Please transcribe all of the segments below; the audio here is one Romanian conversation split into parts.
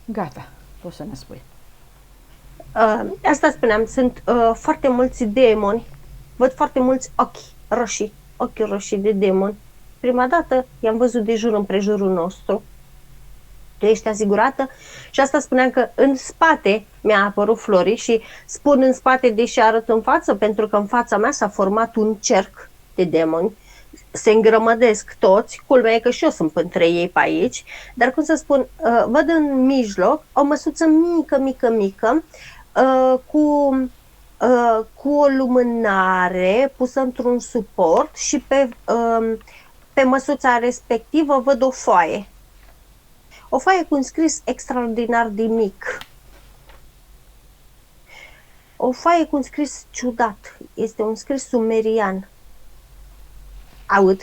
Gata, poți să ne spui. Asta spuneam, sunt foarte mulți demoni, văd foarte mulți ochi roșii de demoni. Prima dată i-am văzut de jur împrejurul nostru. Tu ești asigurată? Și asta spuneam că în spate mi-a apărut Flori și spun în spate, deși arăt în față, pentru că în fața mea s-a format un cerc de demoni. Se îngrămădesc toți, culmea e că și eu sunt între ei pe aici, dar cum să spun, văd în mijloc o măsuță mică, cu o lumânare pusă într-un suport și pe măsuța respectivă văd o foaie. O foaie cu un scris extraordinar de mic. O foaie cu un scris ciudat. Este un scris sumerian. Aud.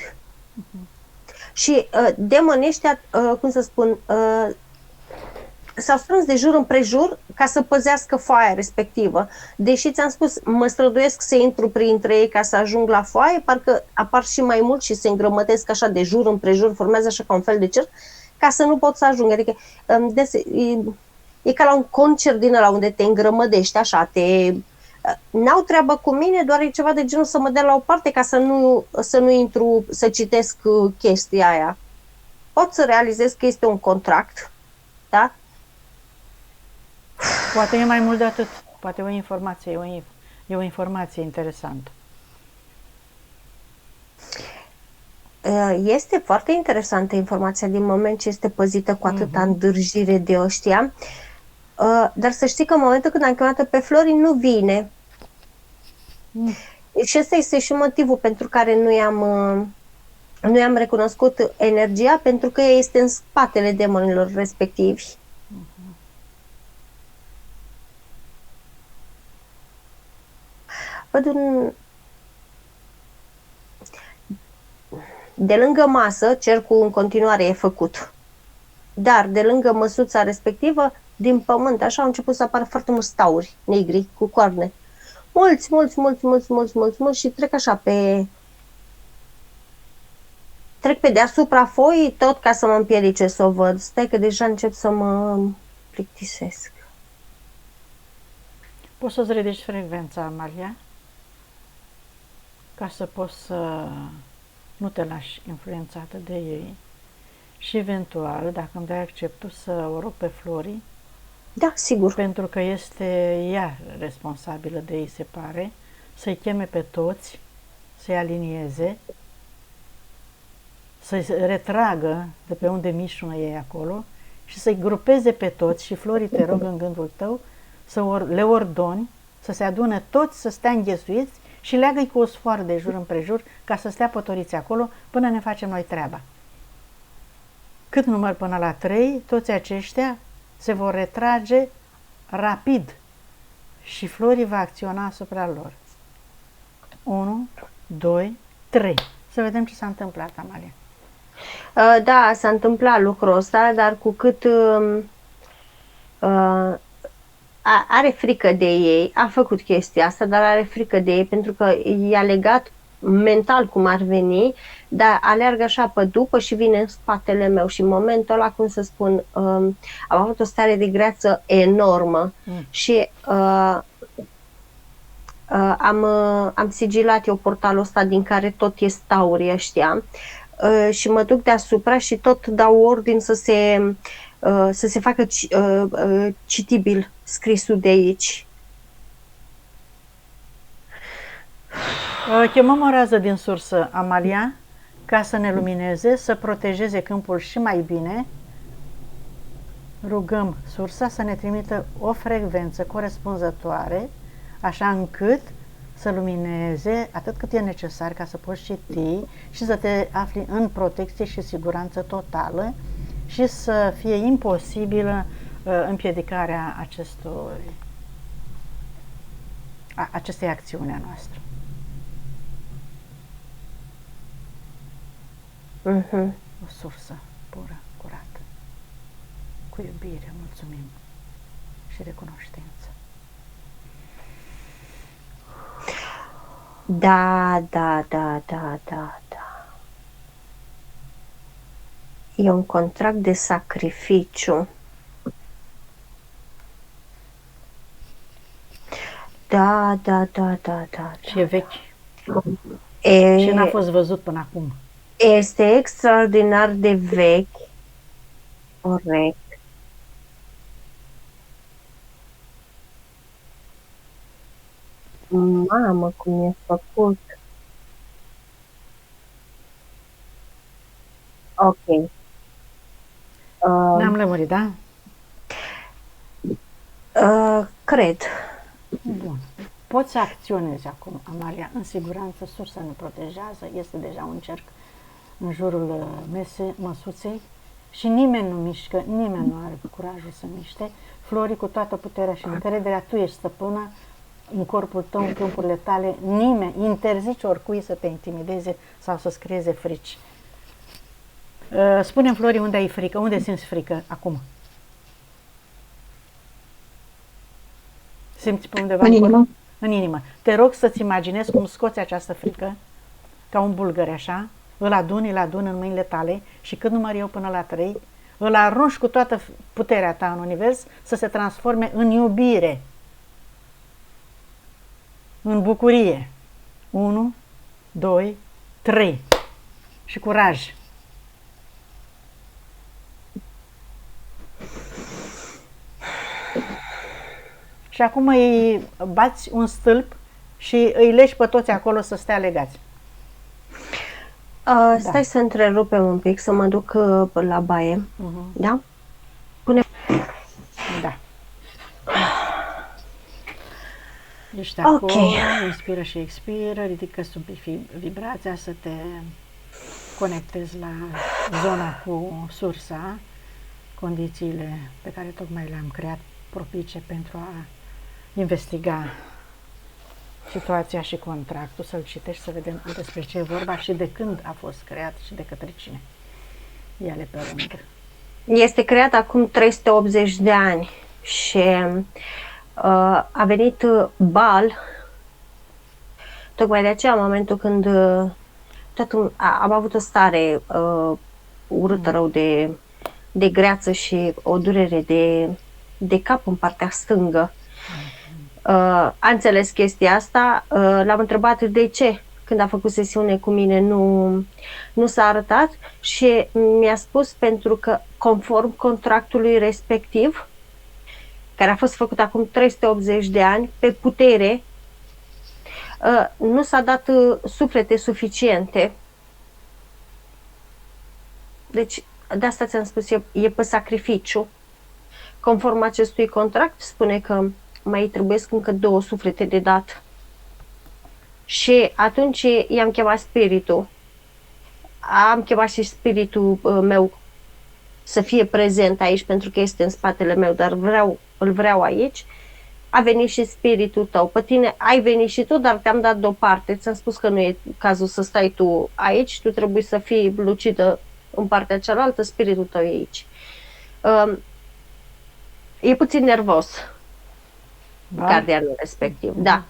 Și demonii ăștia, cum să spun, s-au strâns de jur împrejur ca să păzească foaia respectivă. Deși ți-am spus, mă străduiesc să intru printre ei ca să ajung la foaie, parcă apar și mai mult și se îngrămădesc așa de jur împrejur, formează așa ca un fel de cerc, ca să nu pot să ajung. Adică e ca la un concert din ăla unde te îngrămădești așa, n-au treabă cu mine, doar e ceva de genul să mă dea la o parte ca să nu intru, să citesc chestia aia. Pot să realizez că este un contract, da? Poate e mai mult de atât. Poate o informație, e o informație interesantă. Este foarte interesantă informația din moment ce este păzită cu atâta îndârjire de ăștia. Dar să știi că în momentul când am chemat pe Florin nu vine. Și ăsta este și motivul pentru care nu i-am recunoscut energia, pentru că ea este în spatele demonilor respectivi. Văd de lângă masă, cercul în continuare e făcut. Dar de lângă măsuța respectivă, din pământ, așa au început să apară foarte mulți tauri negri cu coarne. Mulți și trec așa trec pe deasupra foii tot ca să mă împiedice să o văd. Stai că deja încep să mă plictisesc. Poți să-ți ridici frecvența, Amalia? Ca să poți să nu te lași influențată de ei și eventual, dacă îmi dai acceptul, să o rog pe Flori. Da, sigur. Pentru că este ea responsabilă de ei, se pare, să-i cheme pe toți, să-i alinieze, să-i retragă de pe unde mișună ei acolo și să-i grupeze pe toți. Și Flori, te rog în gândul tău să le ordoni să se adune toți, să stea înghesuiți și leagă-i cu o sfoară de jur împrejur ca să stea pătoriți acolo până ne facem noi treaba. Cât număr până la 3, toți aceștia se vor retrage rapid și Flori va acționa asupra lor. 1, 2, 3. Să vedem ce s-a întâmplat, Amalia. Da, s-a întâmplat lucrul ăsta, dar cu cât are frică de ei, a făcut chestia asta, dar are frică de ei pentru că i-a legat mental cum ar veni, dar aleargă așa pe după și vine în spatele meu și în momentul ăla, cum să spun, am avut o stare de greață enormă și am sigilat eu portalul ăsta din care tot ies taurii ăștia și mă duc deasupra și tot dau ordin să se facă citibil scrisul de aici. Chemăm o rază din sursă, Amalia, ca să ne lumineze, să protejeze câmpul și mai bine. Rugăm sursa să ne trimită o frecvență corespunzătoare, așa încât să lumineze atât cât e necesar ca să poți citi și să te afli în protecție și siguranță totală și să fie imposibilă împiedicarea acestei acțiuni a noastră. O sursă pură, curată, cu iubire, mulțumim și recunoștință. Da. E un contract de sacrificiu. Da, da, da, da, da. Și e vechi. E, Și n-a fost văzut până acum. este extraordinar de vechi. Corect. Mamă, cum e făcut. Ok. Ne-am lămurit, da? Cred. Bun. Poți să acționezi acum, Amalia, în siguranță, sursa ne protejează, este deja un cerc în jurul măsuței și nimeni nu mișcă, nimeni nu are curajul să miște. Flori, cu toată puterea și încrederea, tu ești stăpână în corpul tău, în câmpurile tale, nimeni, interzici oricui să te intimideze sau să-ți creeze frici. Spune-mi, Flori, unde ai frică, unde simți frică acum? Simți pe undeva? În inimă. În inimă. Te rog să-ți imaginezi cum scoți această frică, ca un bulgăre așa, îl aduni în mâinile tale și când număr eu până la 3, îl arunci cu toată puterea ta în univers să se transforme în iubire, în bucurie. 1, 2, 3. Și curaj. Și acum îi bați un stâlp și îi legi pe toți acolo să stea legați. Stai să întrerupem un pic, să mă duc la baie. Da? Da. Ești acolo, inspiră și expiră, ridică sub vibrația să te conectezi la zona cu sursa, condițiile pe care tocmai le-am creat propice pentru a investiga situația și contractul, să-l citești, să vedem despre ce e vorba și de când a fost creat și de către cine. Ia-le pe rând. Este creat acum 380 de ani și a venit Baal, tocmai de aceea, în momentul când am avut o stare urâtă rău de greață și o durere de cap în partea stângă. A înțeles chestia asta, l-am întrebat de ce când a făcut sesiune cu mine nu s-a arătat și mi-a spus pentru că conform contractului respectiv, care a fost făcut acum 380 de ani, pe putere, nu s-a dat suflete suficiente. Deci, de asta ți-am spus, e pe sacrificiu. Conform acestui contract, spune că mai trebuiesc încă 2 suflete de dat. Și atunci i-am chemat spiritul. Am chemat și spiritul meu să fie prezent aici, pentru că este în spatele meu, dar îl vreau aici. A venit și spiritul tău. Pe tine ai venit și tu, dar te-am dat deoparte. Ți-am spus că nu e cazul să stai tu aici, tu trebuie să fii lucidă în partea cealaltă, spiritul tău e aici. E puțin nervos, gardianul respectiv. Da,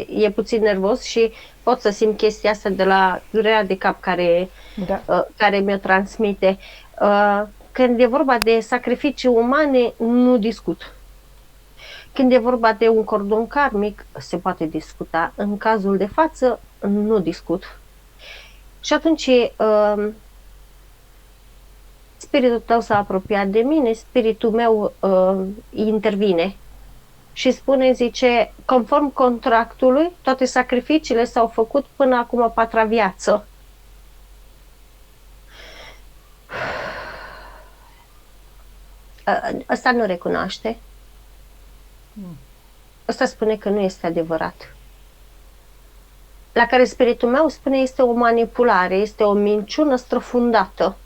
e puțin nervos și pot să simt chestia asta de la durerea de cap care mi-o transmite. Când e vorba de sacrificii umane, nu discut. Când e vorba de un cordon karmic, se poate discuta. În cazul de față, nu discut. Și atunci spiritul tău s-a apropiat de mine, spiritul meu intervine și spune, zice, conform contractului, toate sacrificiile s-au făcut până acum a 4-a viață. Ăsta nu recunoaște. Ăsta spune că nu este adevărat. La care spiritul meu spune este o manipulare, este o minciună străfundată.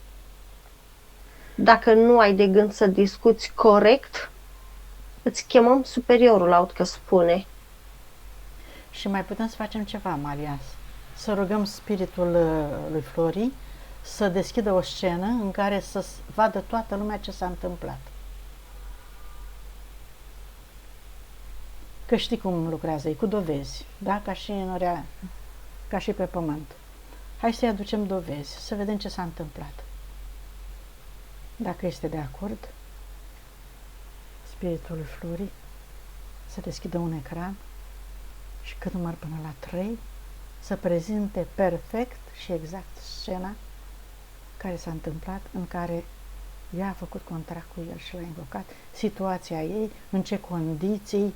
Dacă nu ai de gând să discuți corect, îți chemăm superiorul, aud că spune. Și mai putem să facem ceva, Amalia, să rugăm spiritul lui Flori să deschidă o scenă în care să vadă toată lumea ce s-a întâmplat. Că știi cum lucrează ei, cu dovezi, da? Ca și pe pământ. Hai să-i aducem dovezi, să vedem ce s-a întâmplat. Dacă este de acord, spiritul lui Flori să deschidă un ecran și cât număr până la 3 să prezinte perfect și exact scena care s-a întâmplat, în care ea a făcut contract cu el și l-a invocat, situația ei, în ce condiții,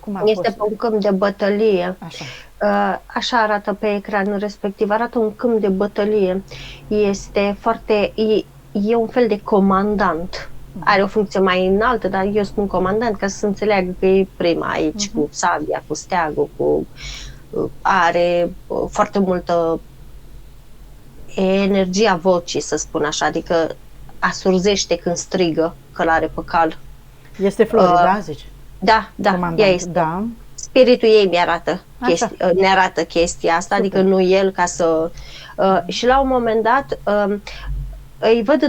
cum a Este fost. pe un câmp de bătălie. Așa. Așa arată pe ecranul respectiv. Arată un câmp de bătălie. Este foarte... E un fel de comandant. Are o funcție mai înaltă, dar eu spun comandant ca să se înțeleagă că e prima aici, cu sabia, cu steagul, are foarte multă energia vocii, să spun așa, adică asurzește când strigă călare pe cal. Este Florida, zici? Da, ea este. Da. Spiritul ei ne arată chestia asta, super. Adică nu el, ca să... și la un moment dat îi văd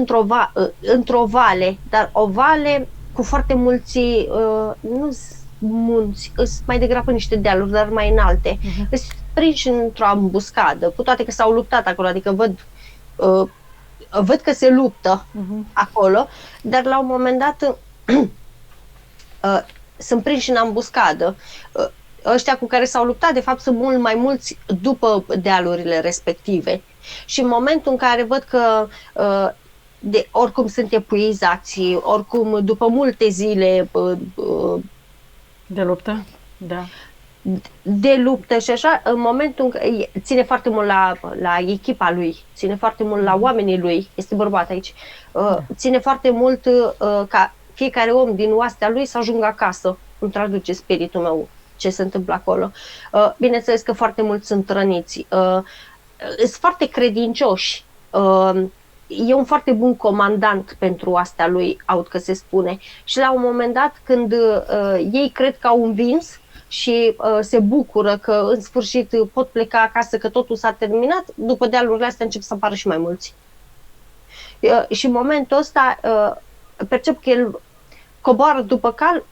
într-o vale, dar o vale cu foarte mulți, nu munți, mai degrabă niște dealuri, dar mai înalte. Îs prinși într-o ambuscadă, cu toate că s-au luptat acolo, adică văd că se luptă acolo, dar la un moment dat sunt prinși în ambuscadă. Ăștia cu care s-au luptat, de fapt, sunt mult mai mulți după dealurile respective. Și în momentul în care văd că oricum sunt epuizați, oricum după multe zile de luptă, da. De luptă și așa, în momentul în care ține foarte mult la echipa lui, ține foarte mult la oamenii lui, este bărbat aici, ține foarte mult ca fiecare om din oastea lui să ajungă acasă, îmi traduce spiritul meu ce se întâmplă acolo. Bineînțeles că foarte mulți sunt răniți, sunt foarte credincioși, e un foarte bun comandant pentru oastea lui, aud că se spune. Și la un moment dat, când ei cred că au învins și se bucură că în sfârșit pot pleca acasă, că totul s-a terminat, după dealurile astea încep să apară și mai mulți. Și în momentul ăsta percep că el coboară după cal,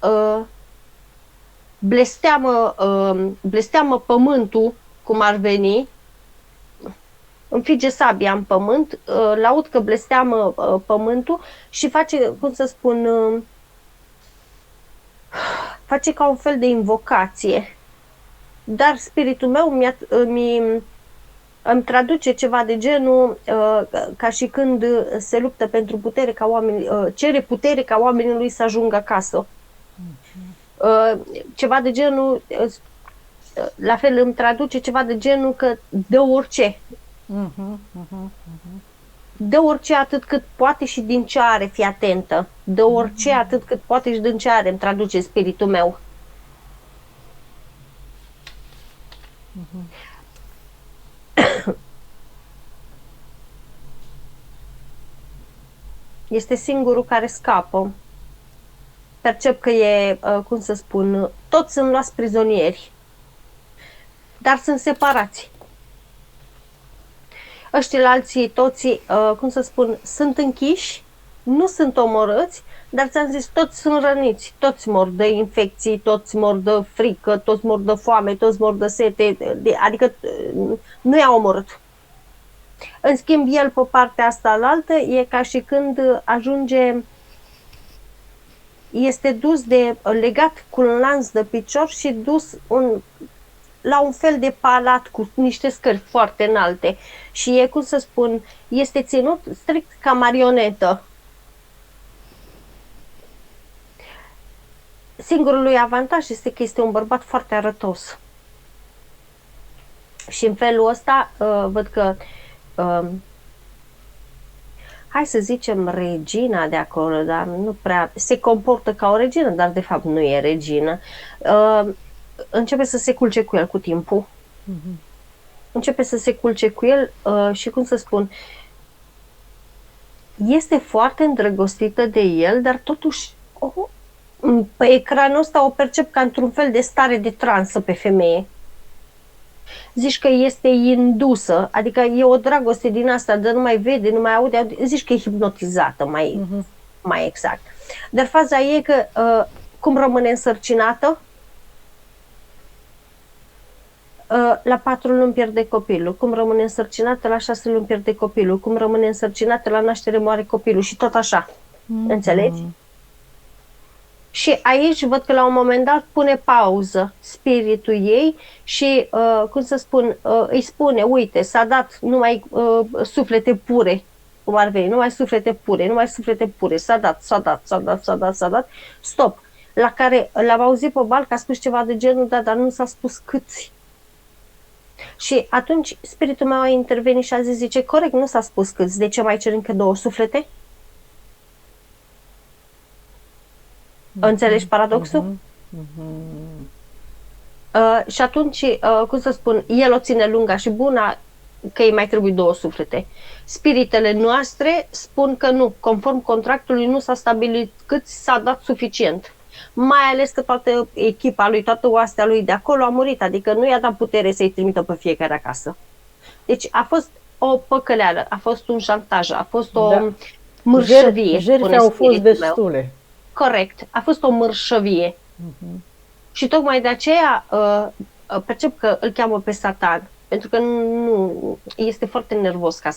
blesteamă pământul, cum ar veni, înfige sabia în pământ, l-aud că blesteamă pământul și face, cum să spun, face ca un fel de invocație. Dar spiritul meu îmi traduce ceva de genul ca și când se luptă pentru putere ca oamenii, cere putere ca oamenii lui să ajungă acasă. Ceva de genul, la fel îmi traduce ceva de genul că dă orice. Dă orice atât cât poate și din ce are, fii atentă. Dă orice atât cât poate și din ce are, îmi traduce spiritul meu. Este singurul care scapă. Percep că e, cum să spun, toți sunt luați prizonieri, dar sunt separați. Ăștilalții toți, cum să spun, sunt închiși, nu sunt omorâți, dar ți-am zis, toți sunt răniți, toți mor de infecții, toți mor de frică, toți mor de foame, toți mor de sete, adică nu i-a omorât. În schimb, el pe partea asta alaltă e ca și când ajunge, este dus legat cu un lanț de picior și dus la un fel de palat cu niște scări foarte înalte și e, cum să spun, este ținut strict ca marionetă. Singurul lui avantaj este că este un bărbat foarte arătos. Și în felul ăsta văd că hai să zicem regina de acolo, dar nu prea se comportă ca o regină, dar de fapt nu e regină. Începe să se culce cu el cu timpul. Începe să se culce cu el și, cum să spun, este foarte îndrăgostită de el, dar totuși pe ecranul ăsta o percep ca într-un fel de stare de transă pe femeie. Zici că este indusă, adică e o dragoste din asta, de nu mai vede, nu mai aude, zici că e hipnotizată, mai exact. Dar faza e că cum rămâne însărcinată, la 4 luni pierde copilul, cum rămâne însărcinată, la 6 luni pierde copilul, cum rămâne însărcinată, la naștere moare copilul și tot așa. Înțelegi? Și aici văd că la un moment dat pune pauză spiritul ei și, cum să spun, îi spune, uite, s-a dat numai suflete pure, cum ar veni, numai suflete pure, numai suflete pure, s-a dat, stop. La care l-am auzit pe bal că a spus ceva de genul, da, dar nu s-a spus câți. Și atunci spiritul meu a intervenit și a zis, zice, corect, nu s-a spus câți, de ce mai cer încă 2 suflete? Înțelegi paradoxul? Și atunci, cum să spun, el o ține lunga și bună că îi mai trebuie 2 suflete. Spiritele noastre spun că nu, conform contractului nu s-a stabilit cât s-a dat suficient. Mai ales că toată echipa lui, toată oastea lui de acolo a murit, adică nu i-a dat putere să-i trimită pe fiecare acasă. Deci a fost o păcăleală, a fost un șantaj, a fost o mărșăvie. Jertfe au fost destule. Meu. Corect, a fost o mărșăvie. Și tocmai de aceea percep că îl cheamă pe Satan, pentru că nu este foarte nervos ca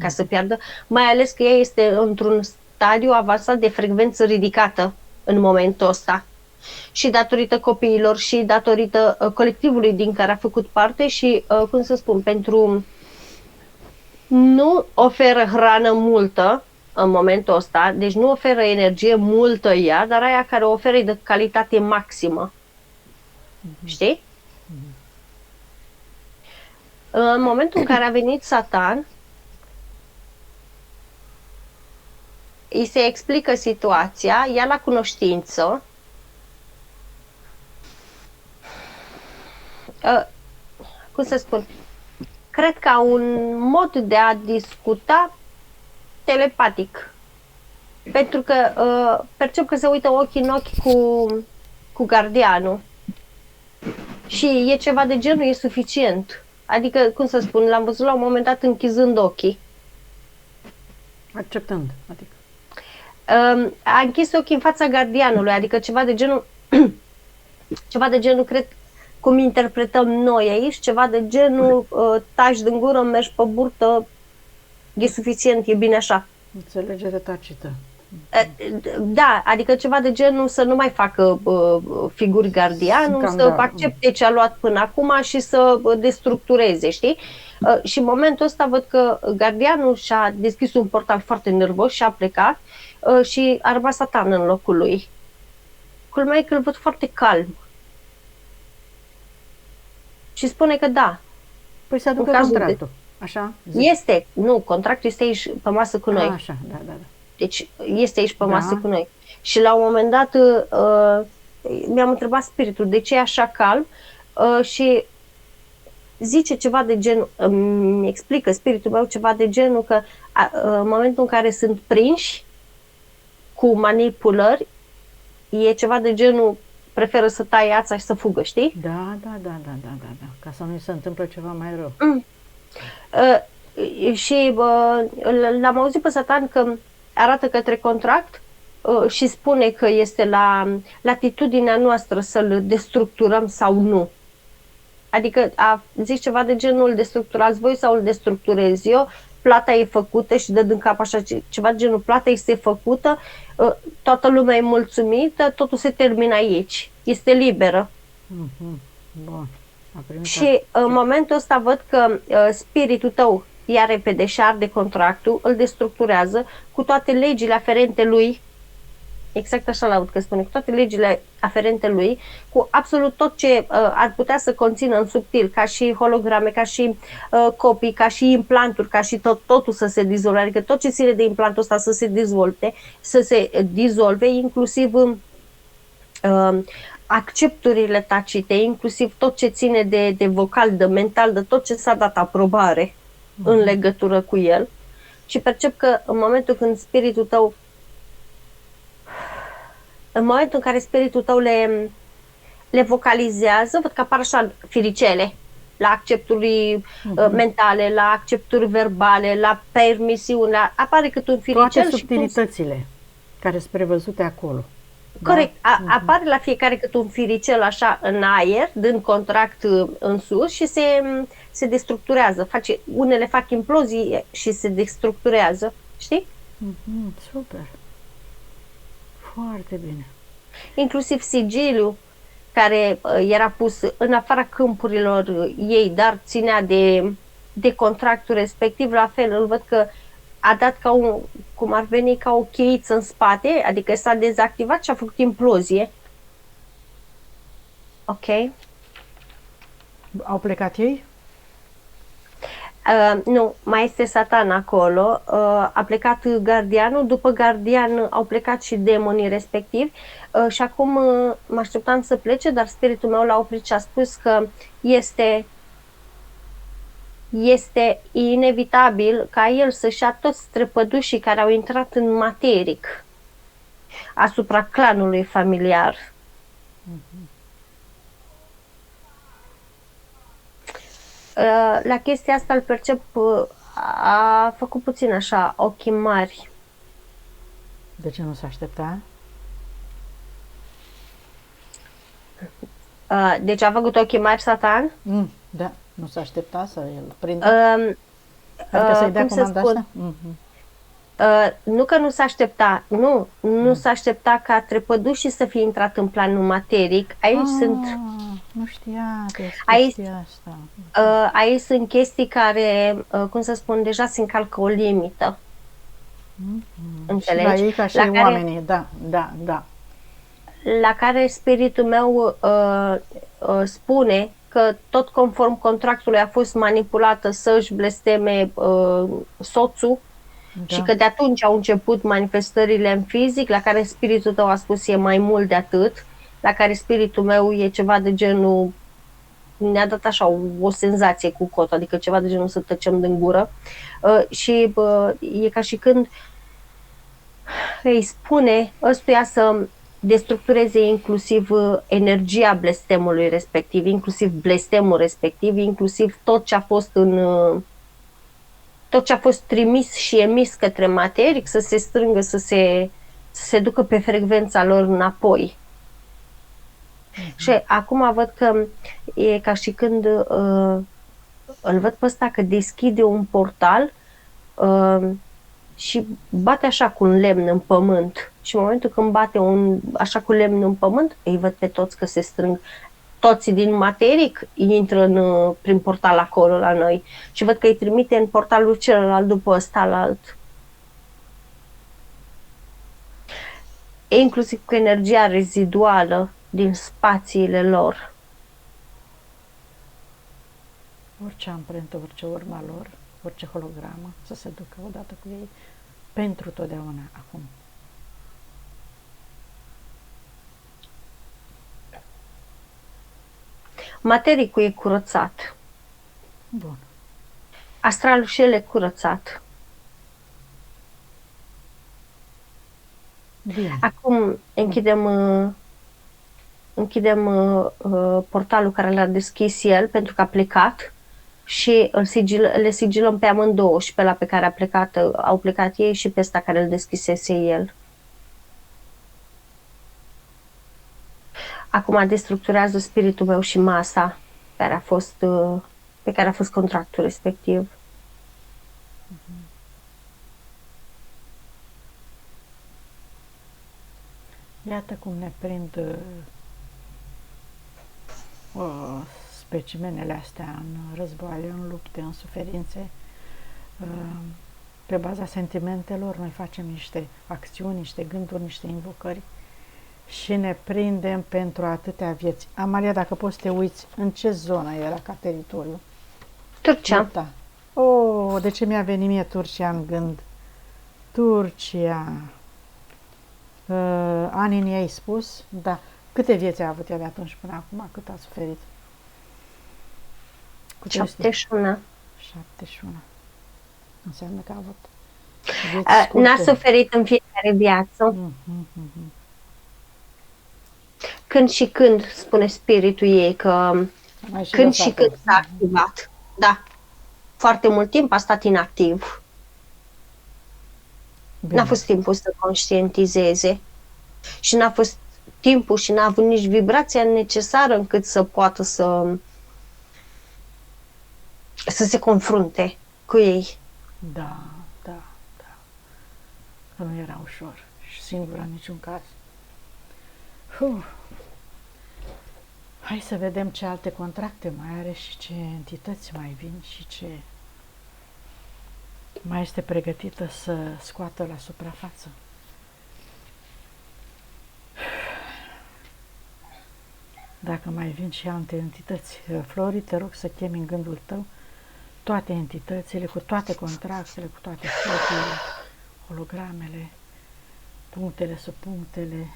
să piardă, mai ales că ea este într-un stadiu avansat de frecvență ridicată în momentul ăsta. Și datorită copiilor și datorită colectivului din care a făcut parte și, cum să spun, pentru nu oferă hrană multă în momentul ăsta, deci nu oferă energie multă ea, dar aia care o oferă e de calitate maximă. Știi? În momentul în care a venit Satan, îi se explică situația, ia la cunoștință, cum să spun, cred că un mod de a discuta telepatic. Pentru că percep că se uită ochi în ochi cu gardianul. Și e ceva de genul, e suficient. Adică, cum să spun, l-am văzut la un moment dat închizând ochii. Acceptând, adică. A închis ochii în fața gardianului, adică ceva de genul, cred, cum interpretăm noi aici, ceva de genul, taci din gură, mergi pe burtă, e suficient, e bine așa. Înțelegere tacită. Da, adică ceva de genul să nu mai facă figuri gardianul, să accepte ce a luat până acum și să destructureze, știi? Și în momentul ăsta văd că gardianul și-a deschis un portal foarte nervos și a plecat și a rămas Satan în locul lui. Culmea e că îl văd foarte calm. Și spune că da. Păi se aducă contractul, așa? Este, nu, contractul este aici pe masă cu noi. Așa, da. Deci este aici pe masă cu noi. Și la un moment dat mi-am întrebat spiritul de ce e așa calm și zice ceva de genul, îmi explică spiritul meu ceva de genul că în momentul în care sunt prinși cu manipulări, e ceva de genul preferă să taie ața și să fugă, știi? Da, ca să nu se întâmplă ceva mai rău. Și l-am auzit pe Satan că arată către contract și spune că este la latitudinea noastră să-l destructurăm sau nu. Adică a zis ceva de genul, îl destructurați voi sau îl destructurez eu, plata e făcută și dă din cap așa ceva de genul, plata este făcută, toată lumea e mulțumită, totul se termină aici, este liberă. Bun. Și în momentul ăsta văd că spiritul tău ia repede și arde contractul, îl destructurează cu toate legile aferente lui, exact așa l-aud că spune, cu toate legile aferente lui, cu absolut tot ce ar putea să conțină în subtil, ca și holograme, ca și copii, ca și implanturi, ca și totul să se dizolve, adică tot ce ține de implantul ăsta să se dizolve, inclusiv accepturile tacite, inclusiv tot ce ține de vocal, de mental, de tot ce s-a dat aprobare în legătură cu el. Și percep că în momentul când spiritul tău, în momentul în care spiritul tău le vocalizează, văd că apar așa firicele la accepturi mentale, la accepturi verbale, la permisiuni, apare cât un firicel. Toate subtilitățile care sunt prevăzute acolo. Corect, apare la fiecare cât un firicel așa în aer, din contract în sus și se destructurează. Unele fac implozii și se destructurează, știi? Super. Foarte bine. inclusiv sigiliu care era pus în afara câmpurilor ei, dar ținea de contractul respectiv, la fel, îl văd că a dat cum ar veni ca o cheiță în spate, adică s-a dezactivat și a făcut implozie. Ok. Au plecat ei? Nu, mai este Satan acolo. A plecat gardianul, după gardian au plecat și demonii respectivi și acum mă așteptam să plece, dar spiritul meu l-a oprit și a spus că este inevitabil ca el să-și ia toți străpădușii care au intrat în materic asupra clanului familiar. La chestia asta îl percep, a făcut puțin așa ochii mari. De ce nu se aștepta? Deci a făcut ochii mari Satan? Da, nu se aștepta să îl prindă. Adică să-i dea comanda asta? Nu că nu s-a aștepta, nu s-a aștepta ca trepădușii să fie intrat în planul materic. Aici sunt... Nu știa chestia asta. Aici sunt chestii care, cum să spun, deja se încalcă o limită. Înțelegi? Și la ei ca și oamenii, da. La care spiritul meu spune că tot conform contractului a fost manipulată să își blesteme soțul. Da. Și că de atunci au început manifestările în fizic, la care spiritul tău a spus e mai mult de atât, la care spiritul meu e ceva de genul, ne-a dat așa o senzație cu cot, adică ceva de genul să tăcem din gură. Și e ca și când îi spune ăstuia să destructureze inclusiv energia blestemului respectiv, inclusiv blestemul respectiv, inclusiv tot ce a fost tot ce a fost trimis și emis către materic, să se strângă, să se ducă pe frecvența lor înapoi. Și acum văd că e ca și când îl văd pe ăsta că deschide un portal și bate așa cu un lemn în pământ. Și în momentul când bate așa cu lemn în pământ, îi văd pe toți că se strâng. Toți din materic intră prin portal acolo la noi și văd că îi trimite în portalul celălalt după ăsta la alt. Inclusiv cu energia reziduală din spațiile lor. Orice amprentă, orice urma lor, orice hologramă, să se ducă odată cu ei pentru totdeauna acum. Matericul e curățat. Bun. Astralul și el e curățat. Bine. Acum închidem portalul care l-a deschis el pentru că a plecat și le sigilăm pe amândouă, și pe ăla pe care au plecat ei și pe ăsta care îl deschisese el. Acum destructurează spiritul meu și masa pe care a fost contractul respectiv. Iată cum ne prind specimenele astea în războaie, în lupte, în suferințe. Pe baza sentimentelor noi facem niște acțiuni, niște gânduri, niște invocări și ne prindem pentru atâtea vieți. Amalia, dacă poți să te uiți, în ce zonă era ca teritoriu? Turcia. De ce mi-a venit mie Turcia în gând? Turcia. Anii ni-ai spus? Da. Câte vieți a avut ea de atunci până acum? Cât a suferit? 71. 71. Înseamnă că a avut n-a suferit în fiecare viață. Când și când, spune spiritul ei, că când și când s-a activat. Da. Foarte mult timp a stat inactiv. Bine. N-a fost timpul să conștientizeze și n-a fost timpul și n-a avut nici vibrația necesară încât să poată să se confrunte cu ei. Da. Că nu era ușor și singura în niciun caz. Hai să vedem ce alte contracte mai are și ce entități mai vin și ce mai este pregătită să scoată la suprafață. Dacă mai vin și alte entități. Flori, te rog să chemi în gândul tău toate entitățile, cu toate contractele, cu toate fotele, hologramele, punctele, subpunctele,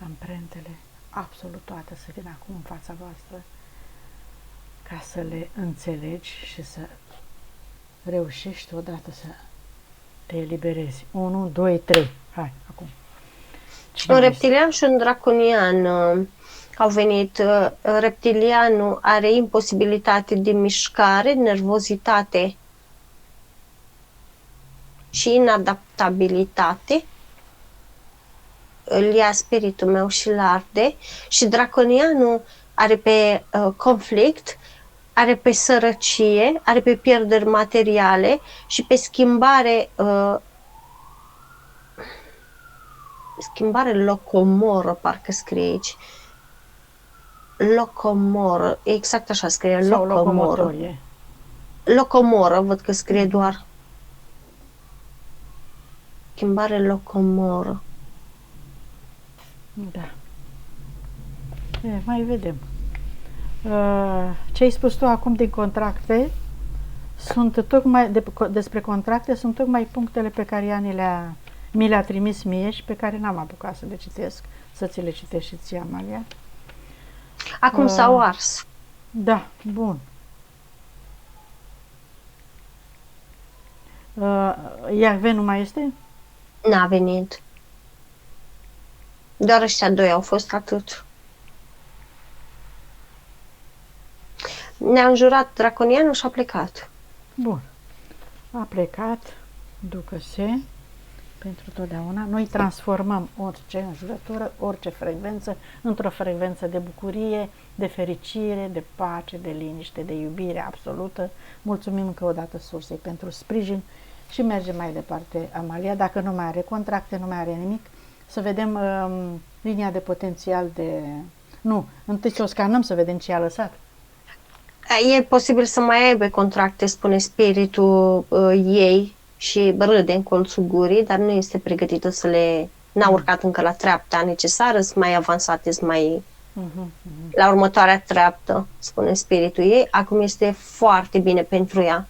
amprentele, absolut toate să vină acum în fața voastră ca să le înțelegi și să reușești odată să te eliberezi. 1, 2, 3. Hai, acum. Un reptilian și un draconian au venit. Reptilianul are imposibilitate de mișcare, nervozitate și inadaptabilitate. Îl ia spiritul meu și îl arde. Și draconianul are pe conflict, are pe sărăcie, are pe pierderi materiale și pe schimbare locomoră, parcă scrie aici. Locomoră, exact așa scrie, sau locomoră. locomotorie. Locomoră, văd că scrie doar. Schimbare locomoră. Da. Mai vedem. Ce ai spus tu acum din contracte sunt tocmai despre contracte, sunt tocmai punctele pe care ea mi le-a trimis mie și pe care n-am apucat să le citesc, să ți le citești și ție, Amalia. Acum s-au ars. Da, bun. Iahve nu mai este? N-a venit. Doar ăștia doi au fost atât. Ne-a înjurat draconianul și a plecat. Bun. A plecat, ducă-se pentru totdeauna. Noi transformăm orice înjurătură, orice frecvență, într-o frecvență de bucurie, de fericire, de pace, de liniște, de iubire absolută. Mulțumim încă o dată sursei pentru sprijin și mergem mai departe, Amalia. Dacă nu mai are contracte, nu mai are nimic, să vedem linia de potențial de... Nu, întâi să o scanăm să vedem ce a lăsat. E posibil să mai aibă contracte, spune spiritul ei și râde în colțul gurii, dar nu este pregătită să le... N-a urcat încă la treapta necesară, sunt mai avansate, sunt mai... La următoarea treaptă, spune spiritul ei. Acum este foarte bine pentru ea.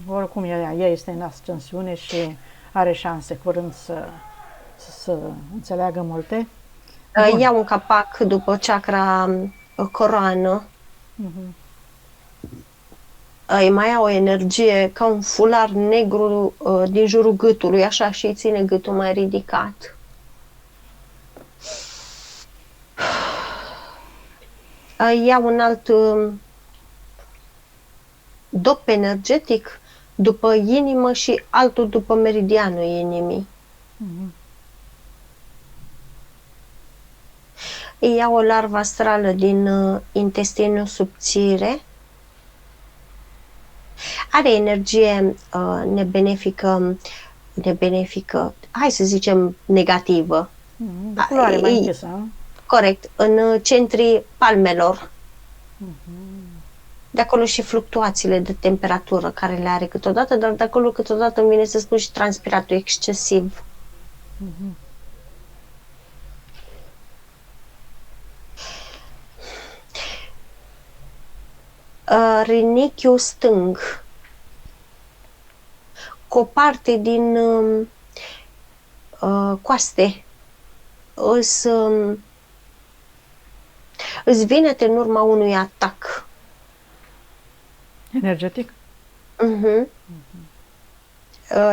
Oricum, ea este în ascensiune și are șanse curând să înțeleagă multe. Ia un capac după chakra coroană. Mai au o energie ca un fular negru din jurul gâtului, așa, și îi ține gâtul mai ridicat. Ia un alt dop energetic după inimă și altul după meridianul inimii. Ia o larvă astrală din intestinul subțire. Are energie nebenefică, hai să zicem negativă. De culoare mai închisă. Corect, în centrii palmelor. De acolo și fluctuațiile de temperatură care le are câteodată, dar de acolo câteodată îmi vine să spun și transpiratul excesiv. Rinichiul stâng, cu o parte din coaste îți vine în urma unui atac. Energetic?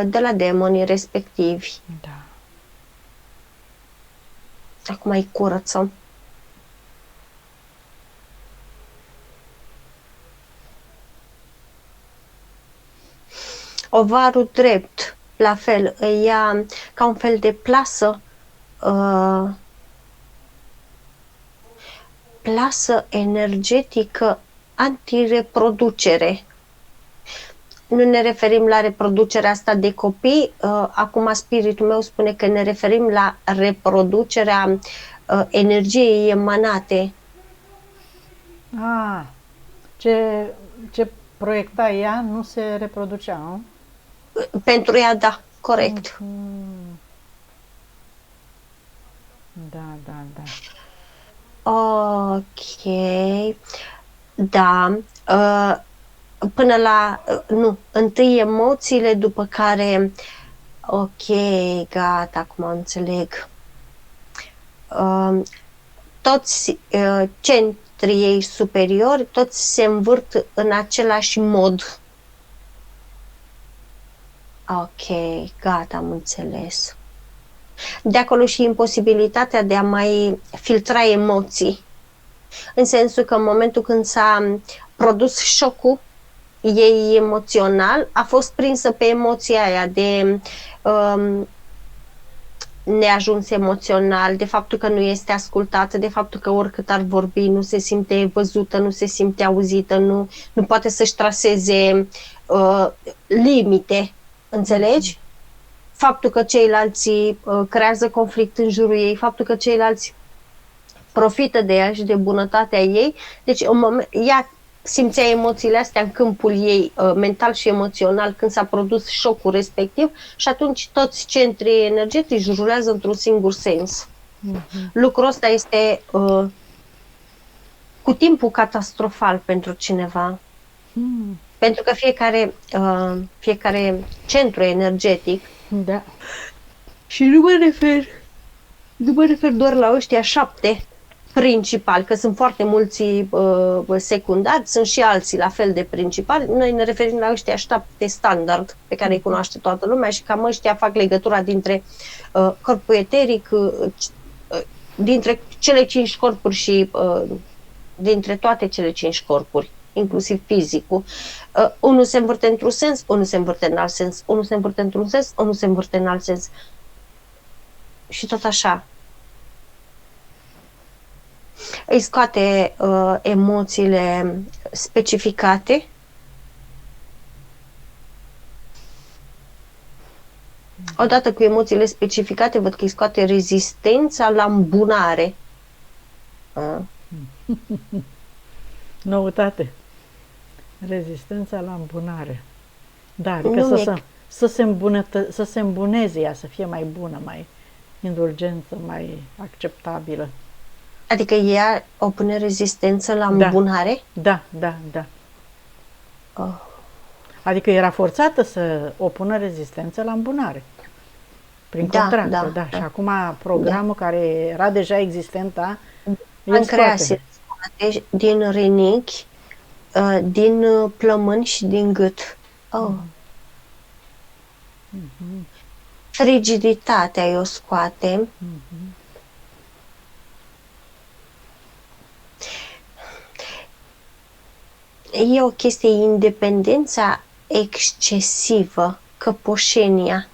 De la demonii respectivi. Da. Acum îi curăță. Ovarul drept, la fel, îi ia ca un fel de plasă, plasă energetică antireproducere. Nu ne referim la reproducerea asta de copii, acum spiritul meu spune că ne referim la reproducerea energiei emanate. Ah, ce proiecta ea nu se reproducea, nu? Pentru ea, da, corect. Da, da, da. Ok, da. Până la, nu, întâi emoțiile, după care, ok, gata, acum înțeleg. Toți centrii ei superiori, toți se învârt în același mod. Ok, gata, am înțeles. De acolo și imposibilitatea de a mai filtra emoții. În sensul că în momentul când s-a produs șocul ei emoțional, a fost prinsă pe emoția aia de neajuns emoțional, de faptul că nu este ascultată, de faptul că oricât ar vorbi nu se simte văzută, nu se simte auzită, nu poate să-și traseze limite, înțelegi? Faptul că ceilalți creează conflict în jurul ei, faptul că ceilalți profită de ea și de bunătatea ei, deci în moment, ea simțea emoțiile astea în câmpul ei mental și emoțional când s-a produs șocul respectiv și atunci toți centrii energetici rulează într-un singur sens. Lucrul ăsta este cu timpul catastrofal pentru cineva. Pentru că fiecare centru energetic, Da. și nu mă refer doar la ăștia 7 principali, că sunt foarte mulți secundari, sunt și alții la fel de principali. Noi ne referim la ăștia 7 standard pe care îi cunoaște toată lumea și cam ăștia fac legătura dintre corpul eteric, dintre cele 5 corpuri și dintre toate cele 5 corpuri, inclusiv fizicul. Unul se învârte într-un sens, unul se învârte în alt sens, unul se învârte într-un sens, unul se învârte în alt sens. Și tot așa. Îi scoate emoțiile specificate. Odată cu emoțiile specificate, văd că îi scoate rezistența la îmbunare. Noutate. Rezistența la îmbunare. Da, adică să se îmbuneze ea, să fie mai bună, mai indulgentă, mai acceptabilă. Adică ea opune rezistență la îmbunare? Da. Adică era forțată să opună rezistență la îmbunare. Prin contract, da. Și acum programul care era deja existent, pancreasul scoate din rinichi, din plămâni și din gât. Frigiditatea o scoate. E o chestie, independența excesivă, căpoșenia,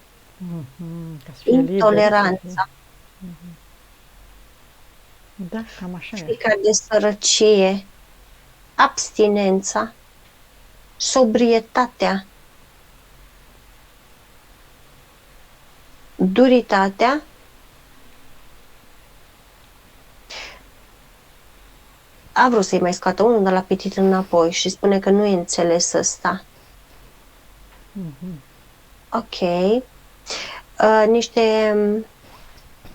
intoleranța, da, cam așa frica de sărăcie, abstinența, sobrietatea, duritatea, a vrut să-i mai scoată unul, dar l-a pitit înapoi și spune că nu e înțeles ăsta. Ok.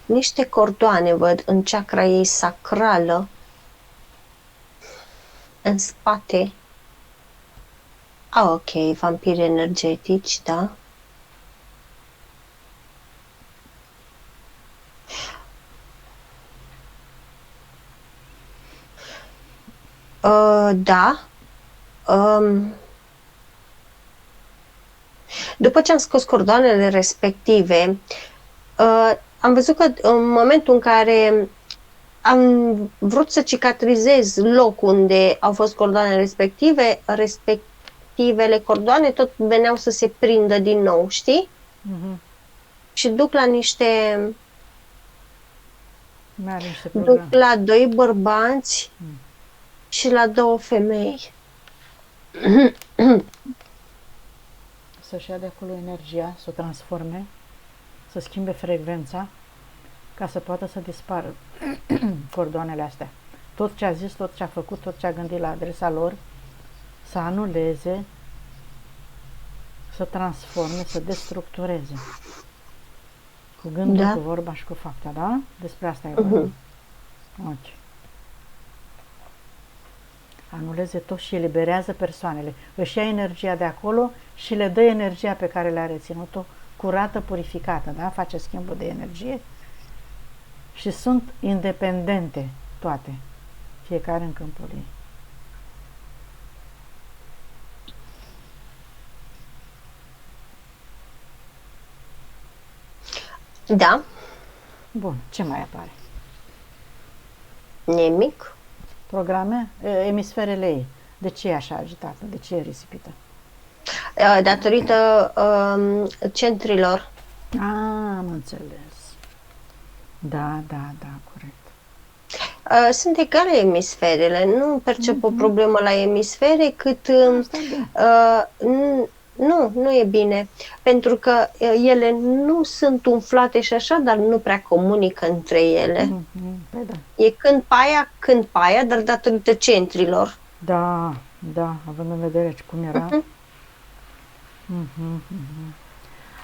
Niște cordoane văd în chakra ei sacrală, în spate. Ok, vampiri energetici, da. Da. După ce am scos cordoanele respective, am văzut că în momentul în care am vrut să cicatrizez locul unde au fost cordoanele respective, respectivele cordoane tot veneau să se prindă din nou, știi? Și duc la duc la 2 bărbați și la 2 femei. Să-și ia de acolo energia, să o transforme, să schimbe frecvența, ca să poată să dispară cordoanele astea. Tot ce a zis, tot ce a făcut, tot ce a gândit la adresa lor, să anuleze, să transforme, să destructureze. Cu gândul, Da. cu vorba și cu fapta, da? Despre asta e vorba. Ok. Anuleze tot și eliberează persoanele. Își ia energia de acolo și le dă energia pe care le-a reținut-o, curată, purificată, da? Face schimbul de energie și sunt independente toate, fiecare în câmpul ei. Da, Bun, ce mai apare? nimic. Programe? Emisferele ei. De ce e așa agitată? De ce e risipită? Datorită centrilor. Am înțeles. Da, corect. Sunt egale emisferele. Nu percep o problemă la emisfere cât Asta e bine. nu e bine, pentru că ele nu sunt umflate și așa, dar nu prea comunică între ele. Păi da. E când pe aia, dar datorită centrilor. Da, având în vedere cum era.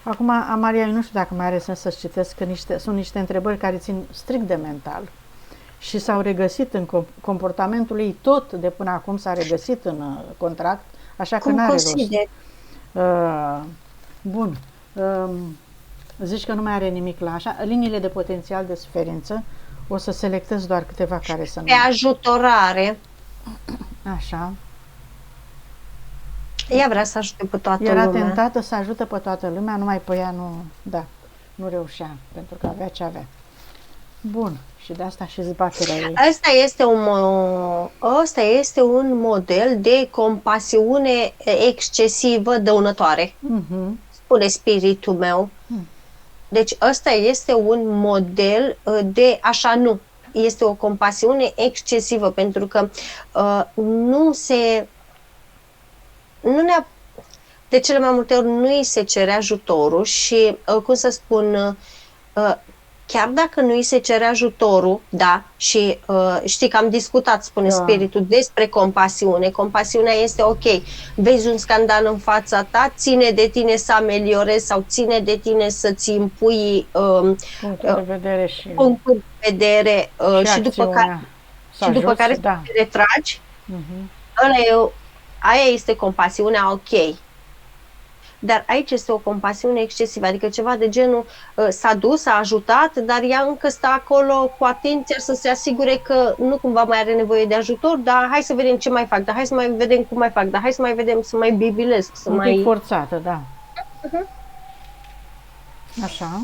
Acum, Amalia, eu nu știu dacă mai are sens să-ți citesc, că sunt niște întrebări care țin strict de mental și s-au regăsit în comportamentul ei, tot de până acum s-a regăsit în contract, așa că Cum n-are rost. consider? Bun. Zici că nu mai are nimic la așa. Liniile de potențial de suferință, o să selectez doar câteva care să nu. Pe ajutorare. Așa. Ea vrea să ajute pe toată Era lumea. tentată să ajute pe toată lumea, numai pe ea nu reușea, pentru că avea ce avea. Bun. Și de asta și zbaterea ei. Ăsta este un model de compasiune excesivă dăunătoare. Spune spiritul meu. Deci ăsta este un model de așa nu. Este o compasiune excesivă pentru că de cele mai multe ori nu îi se cere ajutorul și, cum să spun, chiar dacă nu îi se cere ajutorul, da, și știi că am discutat, spune spiritul, despre compasiune. Compasiunea este ok, vezi un scandal în fața ta, ține de tine să ameliorezi sau ține de tine să-ți impui punctul de vedere și după care da. te retragi. Aia este compasiunea ok. Dar aici este o compasiune excesivă, adică ceva de genul s-a dus, a ajutat, dar ea încă stă acolo cu atenție să se asigure că nu cumva mai are nevoie de ajutor, dar hai să vedem ce mai fac, dar hai să mai vedem cum mai fac, dar hai să mai vedem, să mai bibilesc, să mai... forțată, da. Așa.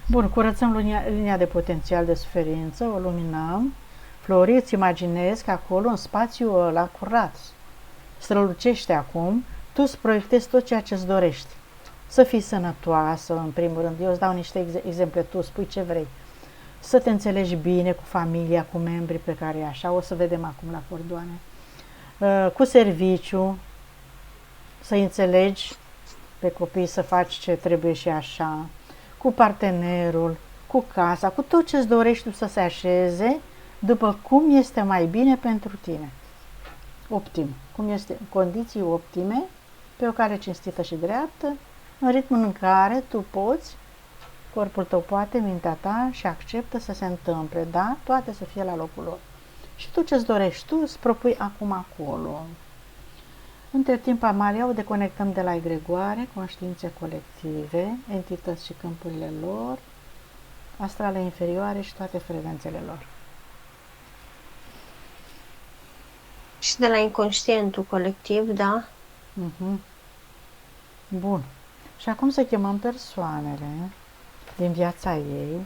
Bun, curățăm linia de potențial de suferință, o luminăm. Flori, îți imaginezi că acolo, în spațiul ăla curat, strălucește acum, tu îți proiectezi tot ceea ce îți dorești. Să fii sănătoasă, în primul rând. Eu îți dau niște exemple, tu spui ce vrei. Să te înțelegi bine cu familia, cu membrii pe care e așa, o să vedem acum la cordoane. Cu serviciu, să înțelegi pe copii, să faci ce trebuie și așa. Cu partenerul, cu casa, cu tot ce îți dorești tu să se așeze, după cum este mai bine pentru tine. Optim. Cum este în condiții optime, pe o cale cinstită și dreaptă, în ritmul în care tu poți, corpul tău poate, mintea ta și acceptă să se întâmple, da? Toate să fie la locul lor. Și tu ce-ți dorești tu, îți propui acum acolo. Între timp, Amalia, o deconectăm de la egregoare, conștiințe colective, entități și câmpurile lor, astrale inferioare și toate frecvențele lor. Și de la inconștientul colectiv, da? Bun. Și acum să chemăm persoanele din viața ei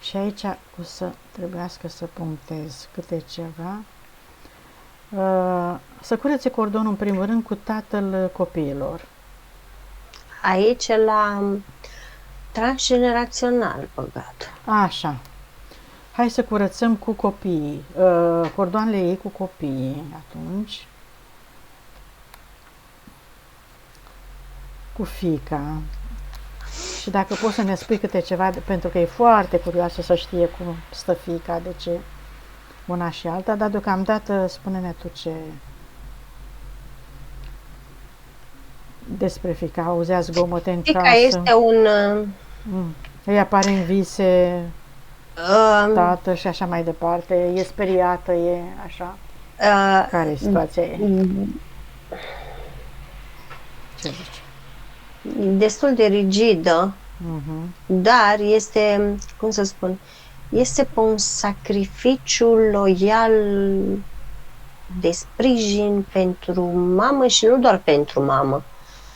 și aici o să trebuiască să punctez câte ceva. Să curețe cordonul în primul rând cu tatăl copiilor. Aici la transgenerațional băgat. Așa. Hai să curățăm cu copiii, cordoanele ei cu copiii, atunci. Cu fiica. Și dacă poți să ne spui câte ceva, pentru că e foarte curioasă să știe cum stă fiica, de ce una și alta, dar deocamdată spune-ne tu ce despre fiica. Auzea zgomote în Fiica casă. este un... Îi apare în vise uh, tată și așa mai departe. E speriată, e așa. Care e situația ei? Ce zici? Destul de rigidă, dar este, cum să spun, este pe un sacrificiu loial de sprijin pentru mamă și nu doar pentru mamă.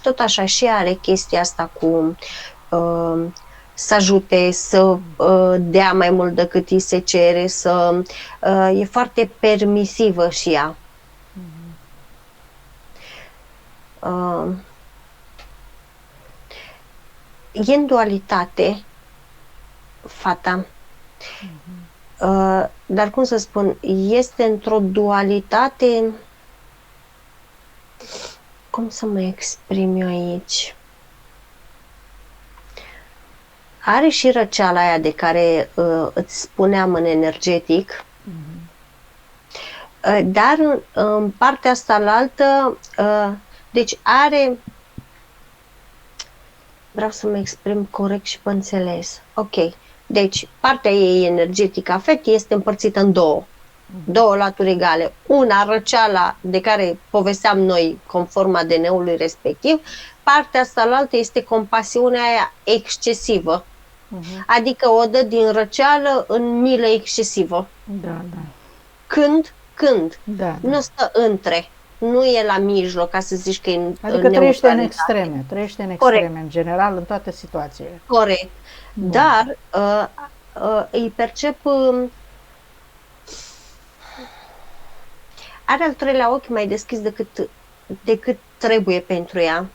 Tot așa și are chestia asta cu să ajute, să dea mai mult decât îi se cere, să e foarte permisivă și ea. E în dualitate fata, dar cum să spun, este într-o dualitate, cum să mă exprim eu aici? Are și răceala aia de care îți spuneam în energetic, dar în partea asta la altă, deci are, vreau să mă exprim corect și pe înțeles. Ok, deci partea ei energetică a fetei este împărțită în două laturi egale. Una, răceala de care povesteam noi conform ADN-ului respectiv, partea asta la altă este compasiunea aia excesivă. Adică o dă din răceală în milă excesivă. Da. Când? Da. Nu stă între. Nu e la mijloc, ca să zici că e în adică trăiește în extreme. Trăiește în extreme, în general, în toate situațiile. Corect. Bun. Dar îi percep... are al treilea ochi mai deschis decât trebuie pentru ea.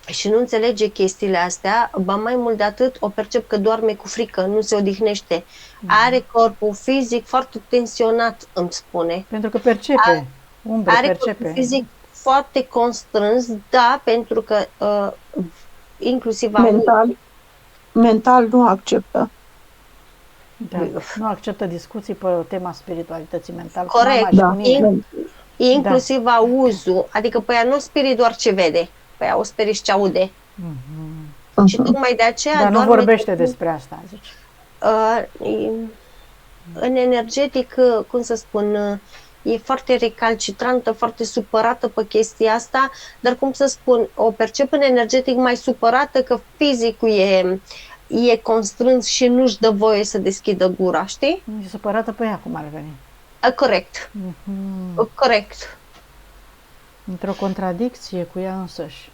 Și nu înțelege chestiile astea, ba mai mult de atât o percep că doarme cu frică, nu se odihnește. Are corpul fizic foarte tensionat, îmi spune. Pentru că percepe, are corpul fizic foarte constrâns, da, pentru că inclusiv mental nu acceptă. Da, nu acceptă discuții pe tema spiritualității mentale. Corect, da. Inclusiv auzul, adică pe ea nu sperie doar ce vede, pe ea o sperie și ce aude. Și tocmai de aceea... Dar nu vorbește despre asta, zici. În energetic, cum să spun, e foarte recalcitrantă, foarte supărată pe chestia asta, dar cum să spun, o percep în energetic mai supărată că fizicul e constrâns și nu-și dă voie să deschidă gura, știi? E supărată pe ea, cum ar veni. Corect. Corect. Într-o contradicție cu ea însăși.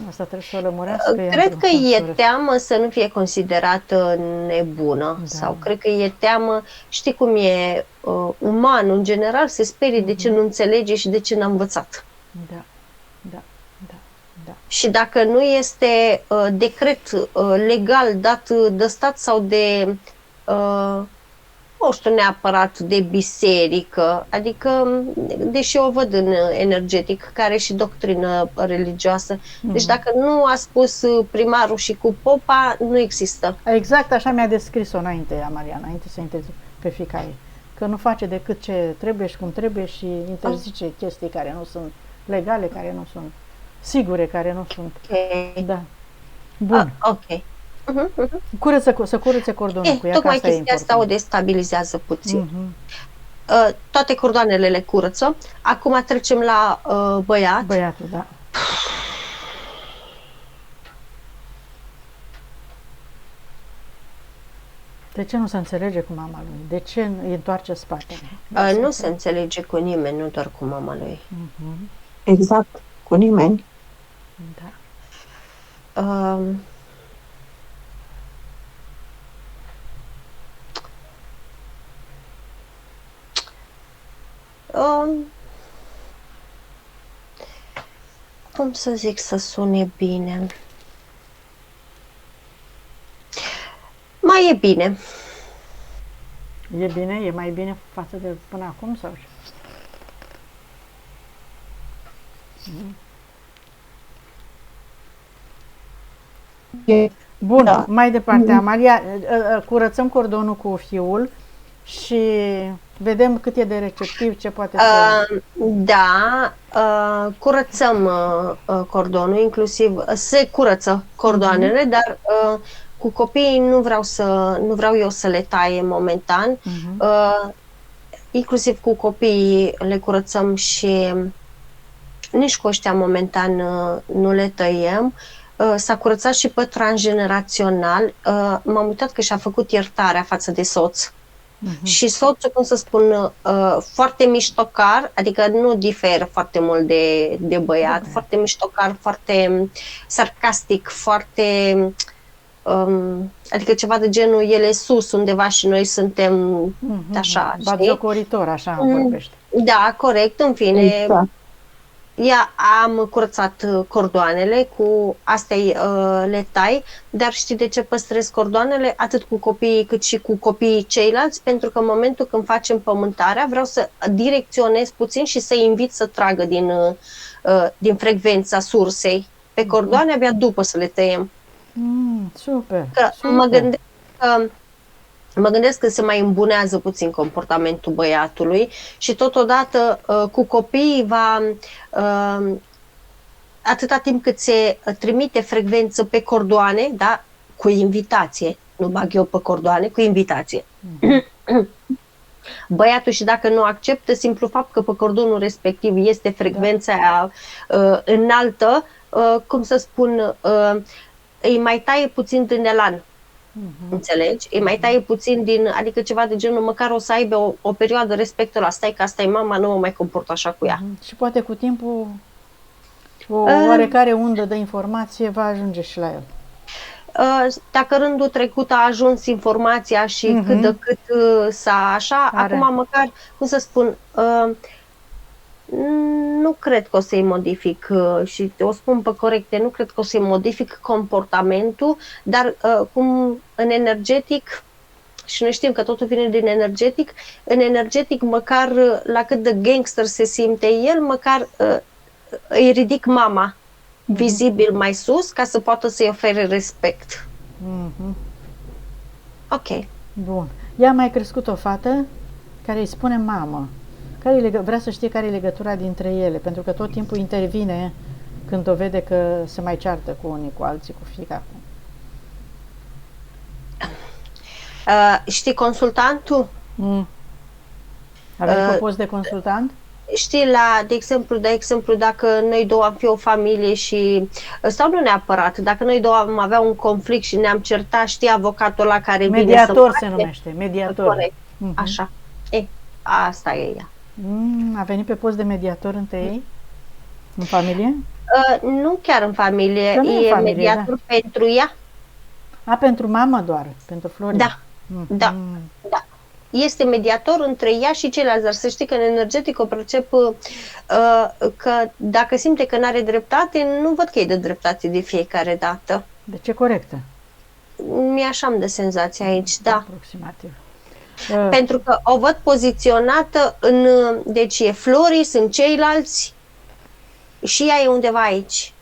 Asta trebuie să o lămurească. Cred că e teamă să nu fie considerată nebună. Sau cred că e teamă, știi cum e umanul în general, se sperie de ce nu înțelege și de ce n-a învățat. Da. Și dacă nu este decret legal dat de stat sau de nu știu neapărat de biserică, adică, deși o văd în energetic, care și doctrină religioasă. Deci dacă nu a spus primarul și cu popa, nu există. Exact așa mi-a descris-o înainte, Mariana, înainte să interzic pe fiica ei. Că nu face decât ce trebuie și cum trebuie și interzice chestii care nu sunt legale, care nu sunt sigure, care nu sunt... Okay. Da. Bun. Ok. Să curățe cordonul cu ea, tocmai că asta chestia asta o destabilizează puțin. Toate cordoanele le curăță. Acum trecem la băiat. Băiatul, da. De ce nu se înțelege cu mama lui? De ce îi întoarce spatele? Nu se înțelege cu nimeni, nu doar cu mama lui. Exact, cu nimeni. Da. Cum să zic să sune bine? Mai e bine. E bine? E mai bine față de până acum sau ce? Bun, Da. mai departe, Amalia, curățăm cordonul cu fiul și vedem cât e de receptiv, ce poate să... Da, curățăm cordonul, inclusiv se curăță cordoanele, dar cu copiii nu vreau eu să le taie momentan. Inclusiv cu copiii le curățăm și nici cu ăștia momentan nu le tăiem. S-a curățat și pe transgenerațional. M-am uitat că și-a făcut iertarea față de soț. Și soțul, cum să spun, foarte miștocar, adică nu diferă foarte mult de băiat, foarte miștocar, foarte sarcastic, foarte... adică ceva de genul, el e sus undeva și noi suntem așa, știi? Batjocoritor, așa vorbește. Da, corect, în fine. Exact. Am curățat cordoanele, cu astea le tai, dar știi de ce păstrez cordoanele atât cu copiii cât și cu copiii ceilalți? Pentru că în momentul când facem pământarea vreau să direcționez puțin și să invit să tragă din frecvența sursei pe cordoane abia după să le tăiem. Super, Că super. mă gândesc că se mai îmbunează puțin comportamentul băiatului și totodată cu copiii atâta timp cât se trimite frecvență pe cordoane, da, cu invitație, nu bag eu pe cordoane, cu invitație. Băiatul și dacă nu acceptă, simplu fapt că pe cordonul respectiv este frecvența aia înaltă, cum să spun, îi mai taie puțin din elan. Înțelegi? Îi mai taie puțin adică ceva de genul, măcar o să aibă o perioadă respectul ăla, stai că asta e mama, nu mă mai comport așa cu ea. Și poate cu timpul o oarecare undă de informație va ajunge și la el. Dacă rândul trecut a ajuns informația și cât de cât așa, acum măcar, cum să spun, nu cred că o să-i modific și o spun pe corecte, nu cred că o să-i modific comportamentul, dar cum în energetic, și noi știm că totul vine din energetic, în energetic măcar la cât de gangster se simte el, măcar îi ridic mama vizibil mai sus ca să poată să-i ofere respect. Ok. Bun. Ea a mai crescut o fată care îi spune mamă. Vrea să știe care e legătura dintre ele, pentru că tot timpul intervine când o vede că se mai ceartă cu unii, cu alții, cu fiica. Știi consultantul? Avem post de consultant? Știi, de exemplu, dacă noi două am fi o familie și, sau nu neapărat, dacă noi două am avea un conflict și ne-am certat, știi, avocatul ăla care vine mediator se numește, mediator. Corect, așa. Asta e ea. A venit pe post de mediator între ei? În familie? Nu chiar în familie, e familie, mediator pentru ea. Pentru mamă doar, pentru Florin. Da. Este mediator între ea și ceilalți, dar să știi că în energetic o percep că dacă simte că n-are dreptate, nu văd că e de dreptate de fiecare dată. Deci e corectă. Mi-e așa am de senzație aici, da. Aproximativ. Pentru că o văd poziționată deci e Flori, sunt ceilalți și ea e undeva aici.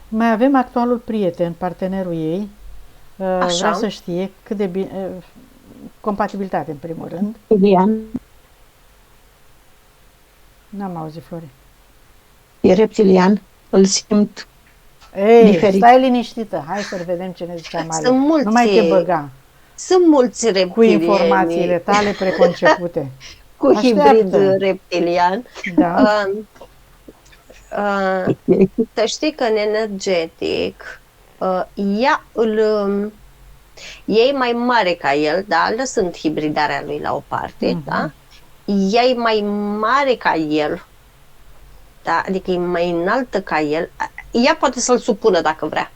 Mai avem actualul prieten, partenerul ei. Așa. Vrea să știe cât de bine... compatibilitate, în primul rând. Reptilian. N-am auzit, Flori. E reptilian. Îl simt Ei, diferit. Stai liniștită. Hai să vedem ce ne zice Amalia. Nu mai te băga. Sunt mulți reptilieni. Cu informațiile tale preconcepute. Cu hibrid reptilian. Da. Să știi că în energetic ea e mai mare ca el, da? Lăsând hibridarea lui la o parte, da? Ea e mai mare ca el, da? Adică e mai înaltă ca el. Ea poate să-l supună dacă vrea.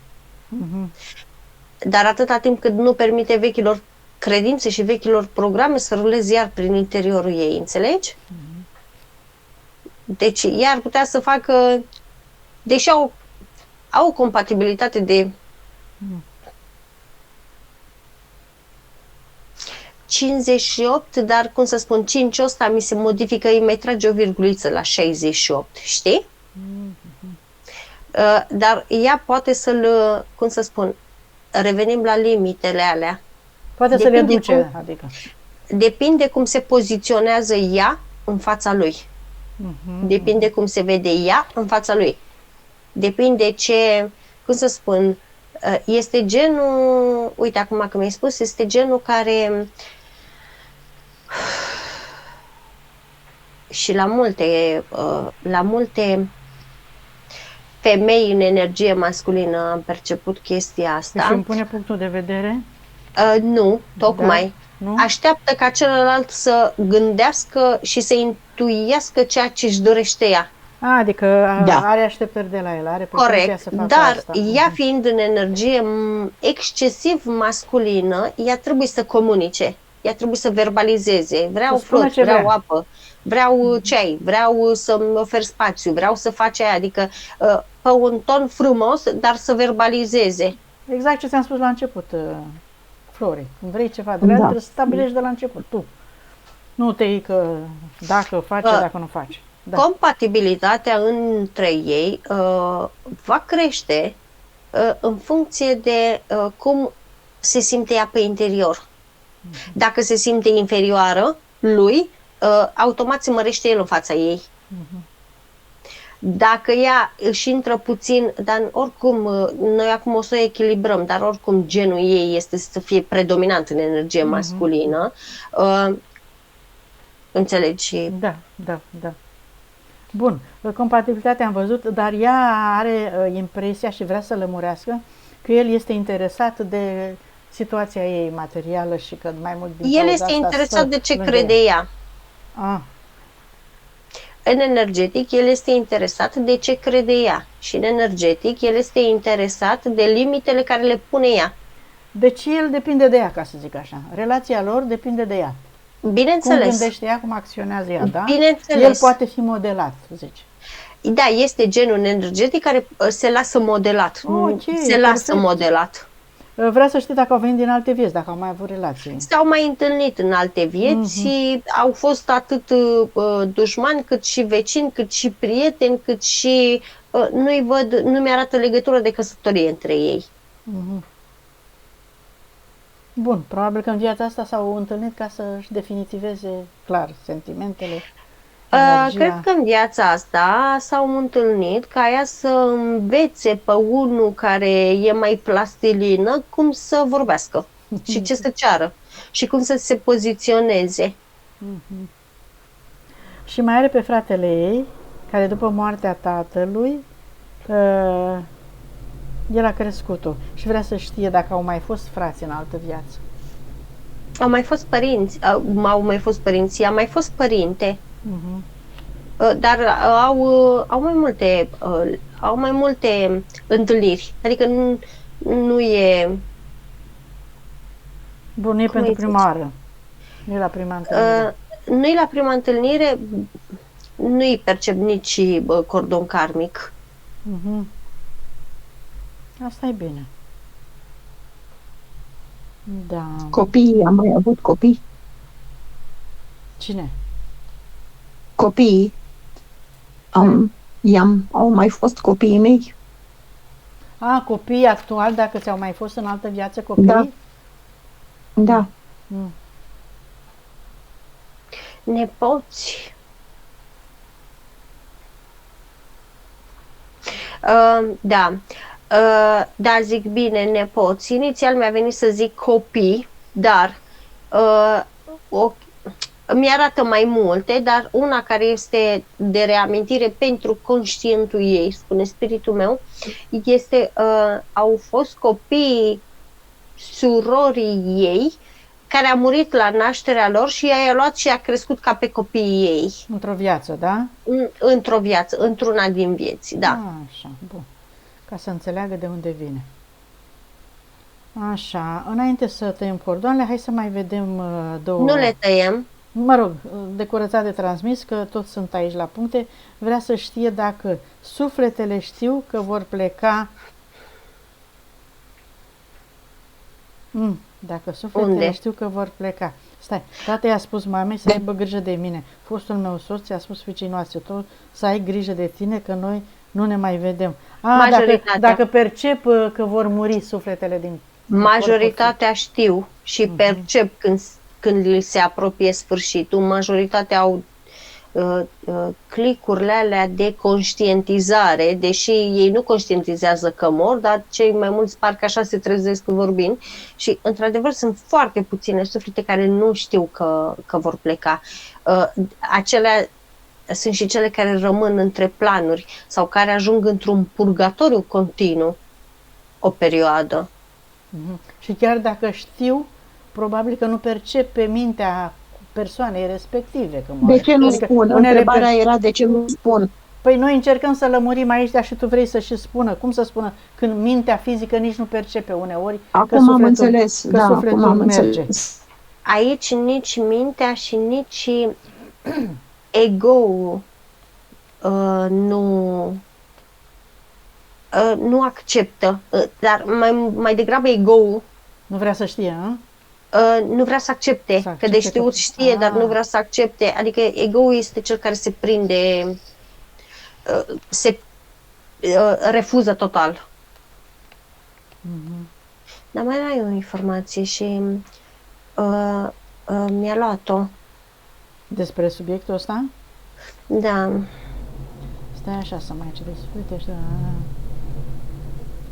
Dar atâta timp cât nu permite vechilor credințe și vechilor programe să ruleze iar prin interiorul ei, înțelegi? Deci ea ar putea să facă, deși au o compatibilitate de 58, dar cum să spun, 5 ăsta mi se modifică, îi mai trage o virguliță la 68, știi? Dar ea poate să-l, cum să spun, revenim la limitele alea. Poate să le Depinde duce, adică. Depinde cum se poziționează ea în fața lui. Depinde cum se vede ea în fața lui. Depinde ce, cum să spun, este genul, uite acum că mi-ai spus, este genul care și la multe femei în energie masculină am perceput chestia asta. Și îmi pune punctul de vedere? Nu, tocmai. Da? Nu? Așteaptă ca celălalt să gândească și să intuiască ceea ce își dorește ea. Adică are așteptări de la el, are Corect, să facă dar asta. ea fiind în energie excesiv masculină, ea trebuie să comunice, ea trebuie să verbalizeze. Vreau flori, vreau apă, vreau ceai, vreau să-mi ofer spațiu, vreau să faci aia, adică pe un ton frumos, dar să verbalizeze. Exact ce ți-am spus la început, Flori. Când vrei ceva de la el, trebuie să stabilești de la început, tu. Nu te iei că dacă faci, dacă nu faci. Da. Compatibilitatea între ei va crește în funcție de cum se simte ea pe interior. Dacă se simte inferioară lui, automat se mărește el în fața ei. Dacă ea își intră puțin, dar oricum, noi acum o să o echilibrăm, dar oricum genul ei este să fie predominant în energie masculină, înțelegi? Da. Bun, compatibilitatea am văzut, dar ea are impresia și vrea să lămurească că el este interesat de situația ei materială și că mai mult din el este interesat de ce crede ea. În energetic, el este interesat de ce crede ea și în energetic, el este interesat de limitele care le pune ea. Deci el depinde de ea, ca să zic așa. Relația lor depinde de ea. Bineînțeles. Cum gândește ea, cum acționează ea, da? Bineînțeles. El poate fi modelat, zici. Da, este genul energetic care se lasă modelat. Se lasă modelat. Vreau să știu dacă au venit din alte vieți, dacă au mai avut relații. S-au mai întâlnit în alte vieți și au fost atât dușmani, cât și vecini, cât și prieteni, cât și nu mi-arată legătură de căsătorie între ei. Bun, probabil că în viața asta s-au întâlnit ca să-și definitiveze clar sentimentele. Cred că în viața asta s-au întâlnit ca ea să învețe pe unul care e mai plastilină cum să vorbească și ce să ceară și cum să se poziționeze. Și mai are pe fratele ei, care după moartea tatălui, el a crescut-o și vrea să știe dacă au mai fost frați în altă viață. Au mai fost părinți, au mai fost părinți, a mai fost părinte. Dar au mai multe întâlniri. Adică nu e... Bun, nu e pentru prima oară. Nu e la prima întâlnire. Nu e la prima întâlnire, nu îi percep nici cordon karmic. Asta e bine. Da. Copiii, am mai avut copii. Cine? Copiii. Au mai fost copiii mei. Copiii actuali, dacă ți-au mai fost în altă viață copii? Da. Nepoți. Da. Da, zic bine, nepoți. Inițial mi-a venit să zic copii, dar mi arată mai multe, dar una care este de reamintire pentru conștientul ei, spune spiritul meu, este au fost copiii surorii ei care a murit la nașterea lor și ea i-a luat și a crescut ca pe copiii ei. Într-o viață, da? Într-o viață, într-una din vieți, da. Așa, bun. Ca să înțeleagă de unde vine. Așa, înainte să tăiem cordoanele, hai să mai vedem două... Nu le tăiem. Mă rog, de curățat de transmis, că toți sunt aici la puncte, vrea să știe dacă sufletele știu că vor pleca. Dacă sufletele știu că vor pleca. Stai, tata i-a spus mamei să aibă grijă de mine. Fostul meu soț i-a spus fiicei noastre tot să ai grijă de tine, că noi Nu ne mai vedem. Majoritatea. Dacă percep că vor muri sufletele din Majoritatea știu și percep când li se apropie sfârșitul. Majoritatea au clicurile alea de conștientizare, deși ei nu conștientizează că mor, dar cei mai mulți parcă așa se trezesc vorbind și într-adevăr sunt foarte puține suflete care nu știu că vor pleca. Acelea sunt și cele care rămân între planuri sau care ajung într-un purgatoriu continuu o perioadă. Și chiar dacă știu, probabil că nu percep pe mintea persoanei respective că moare. De ce nu spun? Întrebarea era de ce nu spun. Păi noi încercăm să lămurim aici, dar și tu vrei să și spună. Cum să spună? Când mintea fizică nici nu percepe uneori Acum am înțeles, da, acum am merge. înțeles. Aici nici mintea și nici ego-ul nu acceptă, dar mai degrabă ego-ul nu vrea să știe, nu? Nu vrea să accepte, că de știut știe, dar nu vrea să accepte. Adică ego-ul este cel care se prinde, se refuză total. Dar mai ai o informație și mi-a luat-o. Despre subiectul ăsta? Da. Stai așa să mai citesc. Uite, ăștia,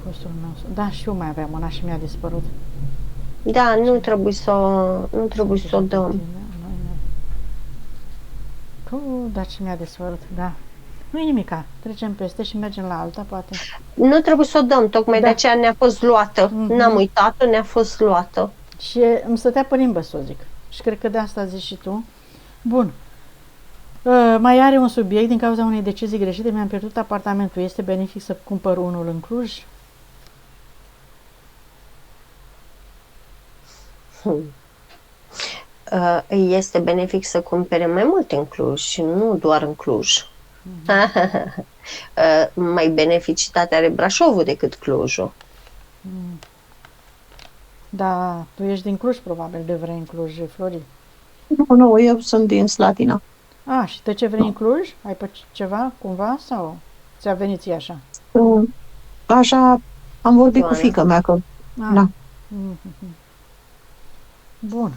postul nostru. Da, și eu mai aveam una și mi-a dispărut. Da, nu trebuie să o dăm. Da, ce mi-a dispărut, da. Nu e nimica, trecem peste și mergem la alta, poate. Nu trebuie să o dăm, tocmai de aceea ne-a fost luată. N-am uitat-o, ne-a fost luată. Și îmi stătea pe limbă să o zic. Și cred că de asta zici și tu. Bun. Mai are un subiect, din cauza unei decizii greșite, mi-am pierdut apartamentul. Este benefic să cumpăr unul în Cluj? Este benefic să cumpere mai multe în Cluj și nu doar în Cluj. Mai beneficitate are Brașovul decât Clujul. Da, tu ești din Cluj, probabil, de vrei în Cluj, Flori. Nu, eu sunt din Slatina. Și de ce vrei în Cluj? Ai pe ceva, cumva, sau ți-a venit ție așa? Așa, am vorbit cu fiica mea că... Da. Bun.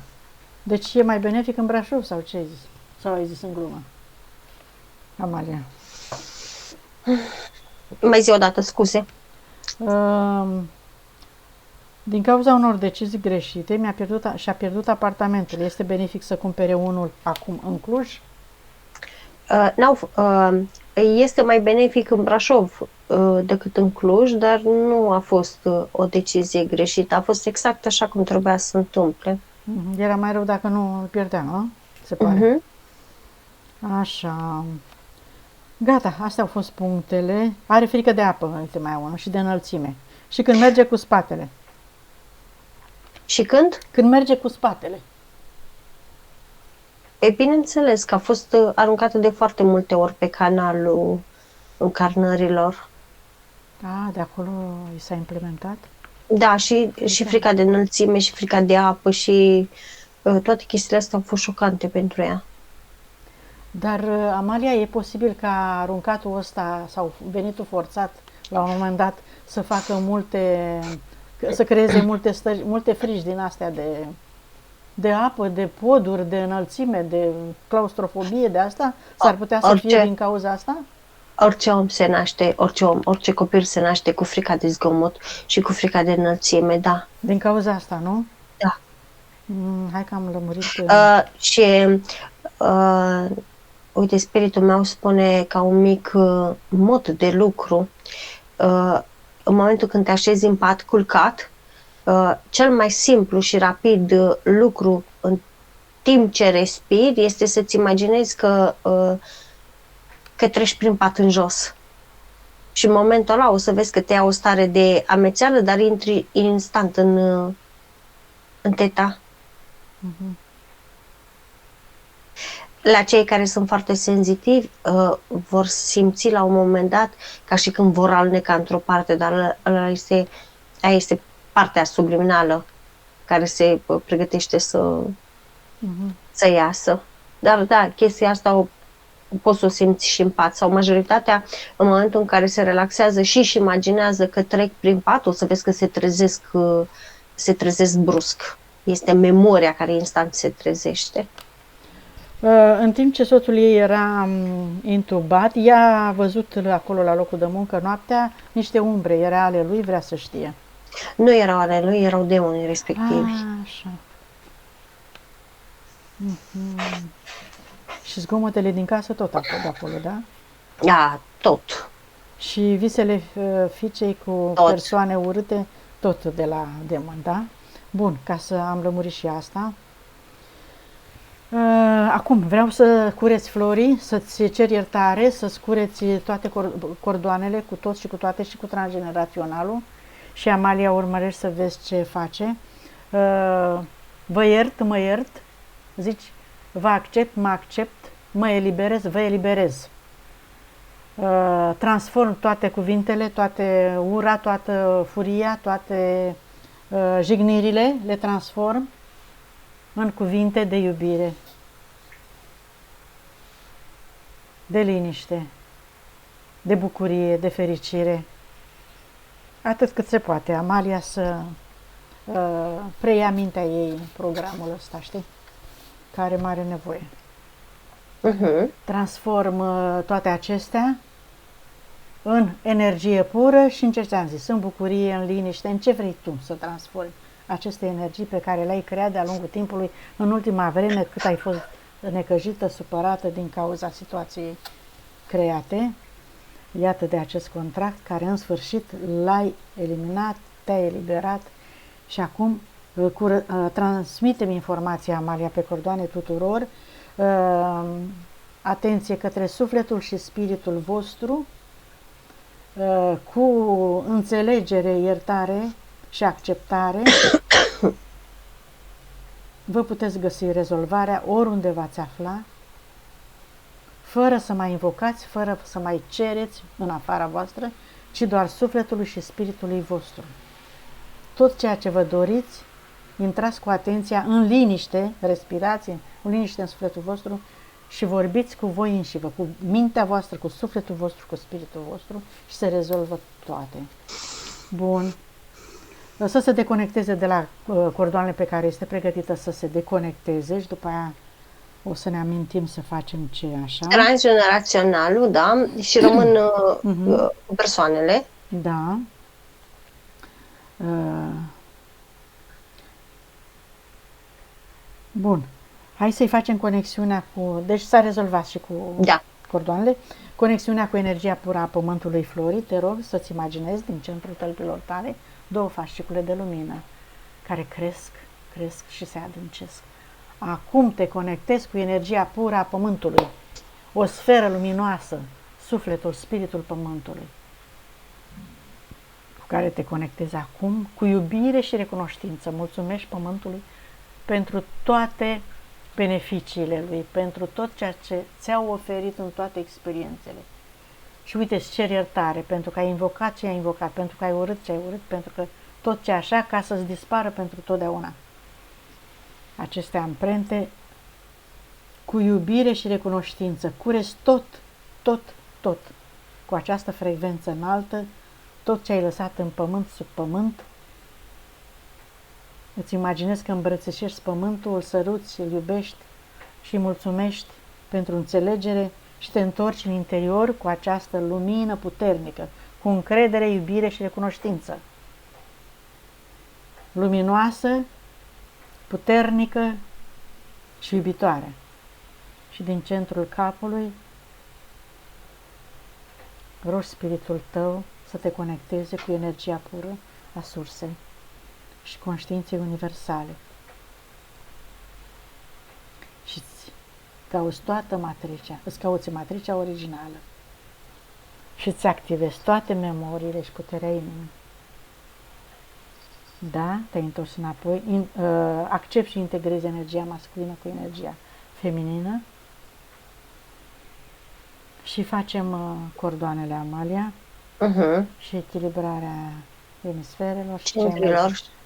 Deci e mai benefic în Brașov sau ce ai zis? Sau ai zis în glumă? Amalia. Mai zi o dată, scuze. Din cauza unor decizii greșite și-a pierdut apartamentul. Este benefic să cumpere unul acum în Cluj? Este mai benefic în Brașov decât în Cluj, dar nu a fost o decizie greșită. A fost exact așa cum trebuia să se întâmple. Era mai rău dacă nu îl pierdea, nu? Se pare. Așa. Gata, astea au fost punctele. Are frică de apă, uite mai unul, și de înălțime. Și când merge cu spatele. Și când? Când merge cu spatele. E bineînțeles că a fost aruncată de foarte multe ori pe canalul încarnărilor. De acolo i s-a implementat? Da, și frica de înălțime, și frica de apă, și toate chestiile astea au fost șocante pentru ea. Dar, Amalia, e posibil ca aruncatul ăsta sau venitul forțat la un moment dat să facă să creeze multe frici din astea de apă, de poduri, de înălțime, de claustrofobie, de asta? S-ar putea să fie din cauza asta? Orice om se naște, orice copil se naște cu frica de zgomot și cu frica de înălțime, da. Din cauza asta, nu? Da. Hai că am lămurit. Uite, spiritul meu spune ca un mic mod de lucru. În momentul când te așezi în pat culcat, cel mai simplu și rapid lucru în timp ce respiri este să-ți imaginezi că treci prin pat în jos. Și în momentul ăla o să vezi că te ia o stare de amețeală, dar intri instant în teta. La cei care sunt foarte senzitivi vor simți la un moment dat ca și când vor alneca într-o parte, dar aia este partea subliminală care se pregătește să iasă. Dar da, chestia asta poți să o simți și în pat, sau majoritatea, în momentul în care se relaxează și își imaginează că trec prin pat, o să vezi că se trezesc brusc. Este memoria care instant se trezește. În timp ce soțul ei era intubat, ea a văzut acolo la locul de muncă noaptea niște umbre, era ale lui, vrea să știe. Nu erau ale lui, erau demonii respectivi. Așa. Și zgomotele din casă tot de acolo, da? Da, tot. Și visele fiicei cu Tot. persoane urâte, tot de la demon, da? Bun, ca să am lămurit și asta. Acum vreau să cureți florii, să-ți ceri iertare, să-ți cureți toate cordoanele cu toți și cu toate și cu transgeneraționalul. Și Amalia urmărești să vezi ce face. Vă iert, mă iert, zici, vă accept, mă accept, mă eliberez, vă eliberez. Transform toate cuvintele, toate ura, toată furia, toate jignirile, le transform în cuvinte de iubire, de liniște, de bucurie, de fericire, atât cât se poate. Amalia să preia mintea ei în programul ăsta, știi? Care mare nevoie. Transform toate acestea în energie pură și în ce ți-am zis, în bucurie, în liniște, în ce vrei tu să transformi aceste energii pe care le-ai creat de-a lungul timpului, în ultima vreme, cât ai fost necăjită, supărată din cauza situației create. Iată de acest contract care în sfârșit l-ai eliminat, te-ai eliberat și acum transmitem informația, Amalia, pe cordoane tuturor. Atenție către sufletul și spiritul vostru, cu înțelegere, iertare și acceptare. Vă puteți găsi rezolvarea oriunde v-ați afla, fără să mai invocați, fără să mai cereți în afara voastră, ci doar sufletului și spiritului vostru. Tot ceea ce vă doriți, intrați cu atenția în liniște, respirați în liniște în sufletul vostru și vorbiți cu voi înșivă, cu mintea voastră, cu sufletul vostru, cu spiritul vostru și se rezolvă toate. Bun. Să se deconecteze de la cordoanele pe care este pregătită să se deconecteze și după aia o să ne amintim să facem ce așa. Transgeneraționalul, da, și rămân cu persoanele. Da. Bun. Hai să-i facem conexiunea cu... Deci s-a rezolvat și cu cordoanele. Conexiunea cu energia pură a pământului florii. Te rog să-ți imaginezi din centrul tălpilor tale 2 fascicule de lumină care cresc și se adâncesc. Acum te conectezi cu energia pură a pământului. O sferă luminoasă, sufletul, spiritul pământului, cu care te conectezi acum cu iubire și recunoștință. Mulțumești pământului pentru toate beneficiile lui, pentru tot ceea ce ți-au oferit în toate experiențele. Și uite, îți cer iertare pentru că ai invocat ce ai invocat, pentru că ai urât ce ai urât, pentru că tot ce așa, ca să-ți dispară pentru totdeauna. Aceste amprente cu iubire și recunoștință, cureți tot cu această frecvență înaltă, tot ce ai lăsat în pământ, sub pământ. Îți imaginezi că îmbrățișești pământul, îl săruți, îl iubești și îi mulțumești pentru înțelegere și te întorci în interior cu această lumină puternică, cu încredere, iubire și recunoștință. Luminoasă, puternică și iubitoare. Și din centrul capului rogi spiritul tău să te conecteze cu energia pură a sursei și conștiinței universale. Și îți cauți toată matricea, îți cauți matricea originală și îți activezi toate memoriile și puterea inimii. Da, te-ai întors înapoi, accepti și integrezi energia masculină cu energia feminină și facem cordoanele, Amalia, și echilibrarea emisferelor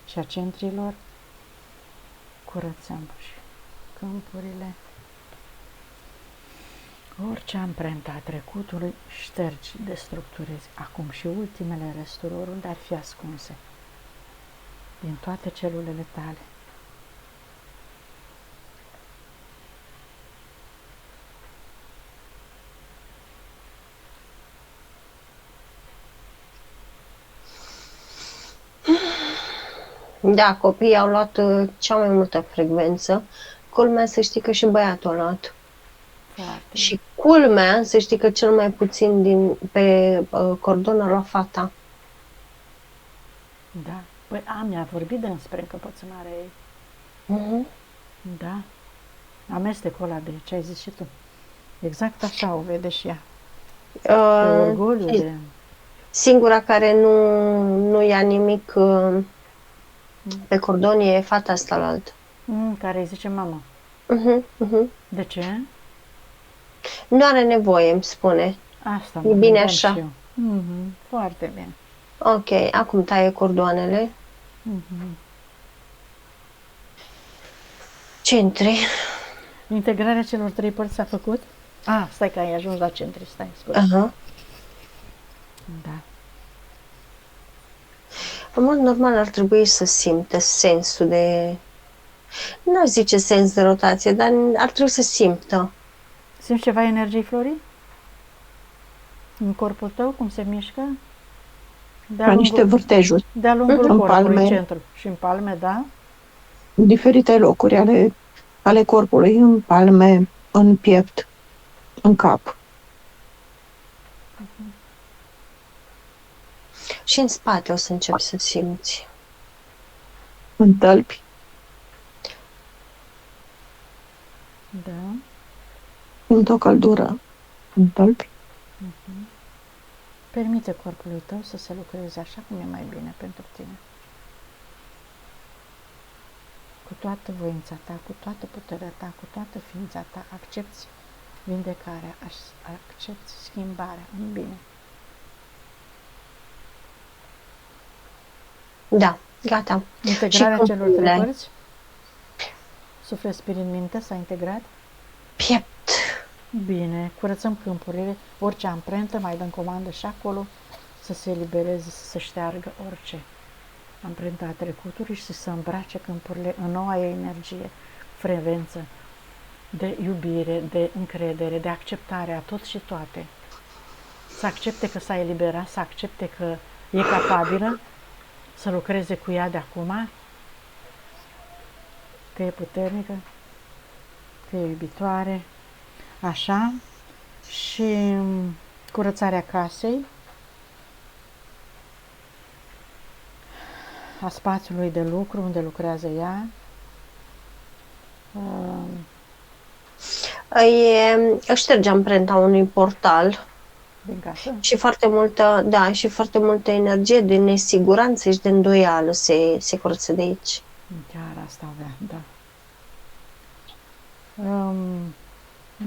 și a centrilor. Curățăm și câmpurile. Orice amprenta a trecutului ștergi, destructurezi acum și ultimele resturi, oriunde ar fi ascunse, din toate celulele tale. Da, copiii au luat cea mai multă frecvență. Culmea să știi că și băiatul a luat. Foarte Și culmea să știi că cel mai puțin pe cordon a luat fata. Da. Păi, mi-a vorbit despre încăpățânarea ei. Mhm. Da. Amestecul ăla de ce ai zis și tu. Exact așa o vede și ea. Pe orgoliu de... Singura care nu ia nimic pe cordon e fata asta la alt. Care îi zice mama. De ce? Nu are nevoie, îmi spune. Asta E bine gândeam așa. și eu. Foarte bine. Ok, acum taie cordoanele. Centri. Integrarea celor 3 părți s-a făcut? Stai că ai ajuns la centri, stai, scuze. Aha. Da. În mod normal ar trebui să simtă sensul de... Nu aș zice sens de rotație, dar ar trebui să simtă. Simți ceva energie, Flori? În corpul tău, cum se mișcă? Ca niște vârtejuri. De-a lungul În corpului, palme. centru. Și în palme, da? În diferite locuri ale corpului, în palme, în piept, în cap. Și în spate o să începi să simți. În tălpi. Da. Simt o căldură în tălpi. Permite corpului tău să se lucreze așa cum e mai bine pentru tine. Cu toată voința ta, cu toată puterea ta, cu toată ființa ta, accepti vindecarea, accepti schimbarea în bine. Da, gata. Integrarea Și celor 3 câmpurile. părți? Suflet, spirit, minte s-a integrat? Piept. Bine, curățăm câmpurile, orice amprentă, mai dăm comandă și acolo să se elibereze, să se șteargă orice amprenta a trecutului și să se îmbrace câmpurile în noua ei energie, frecvență de iubire, de încredere, de acceptare a tot și toate. Să accepte că s-a eliberat, să accepte că e capabilă să lucreze cu ea de acum, că e puternică, că e iubitoare, așa, și curățarea casei, a spațiului de lucru unde lucrează ea. Șterge amprenta unui portal Din casă? și foarte multă energie de nesiguranță și de îndoială se curăță de aici. Chiar asta avea, da.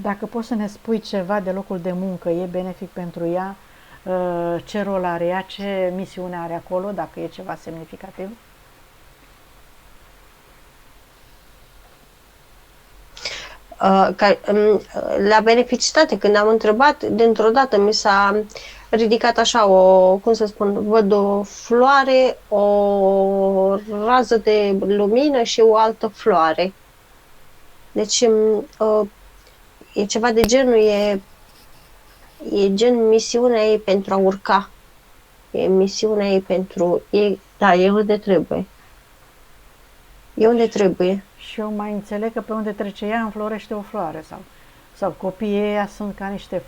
Dacă poți să ne spui ceva de locul de muncă, e benefic pentru ea? Ce rol are ea? Ce misiune are acolo? Dacă e ceva semnificativ? La beneficitate, când am întrebat, dintr-o dată mi s-a ridicat așa văd o floare, o rază de lumină și o altă floare. Deci e ceva de genul, e gen misiunea ei pentru a urca. E misiunea ei pentru... e unde trebuie. E unde trebuie. Și eu mai înțeleg că pe unde trece ea înflorește o floare sau copiii ei sunt ca niște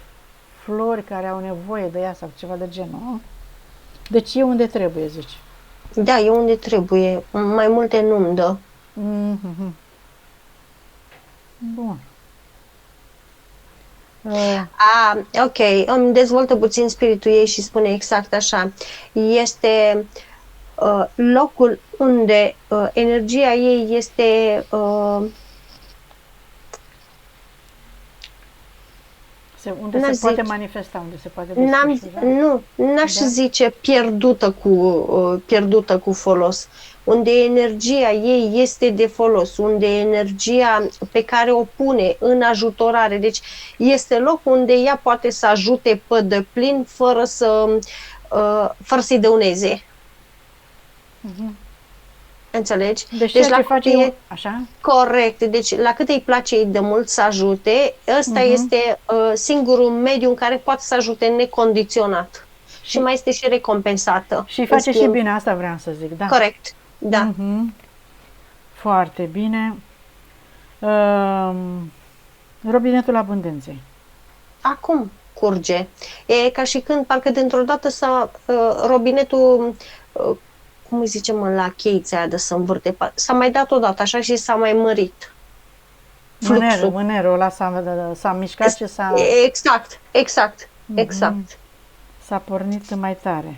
flori care au nevoie de ea sau ceva de genul. Deci e unde trebuie, zici. Da, e unde trebuie. Mai multe nu-mi dă. Bun. Ok. Îmi dezvoltă puțin spiritul ei și spune exact așa. Este locul unde energia ei este unde N-aș se poate zice- manifesta, unde se poate N-am, desfășura. n-aș Da. zice pierdută cu folos. Unde energia ei este de folos, unde energia pe care o pune în ajutorare, deci este loc unde ea poate să ajute pe deplin fără să-i dăuneze. Înțelegi? Deci ceea ce la face cât eu, e așa? corect, deci la cât îi place ei de mult să ajute, ăsta este singurul mediu în care poate să ajute necondiționat. Și mai este și recompensată. Și în face și schimb. bine, asta vreau să zic, da. Corect, da. Mhm. Foarte bine. Robinetul abundenței. Acum curge. E ca și când, parcă dintr-o dată robinetul, cum îi zicem la cheița aia de să învârte, s-a mai dat odată așa și s-a mai mărit. Fluxul. Mânerul ăla s-a mișcat și Exact. s-a pornit mai tare.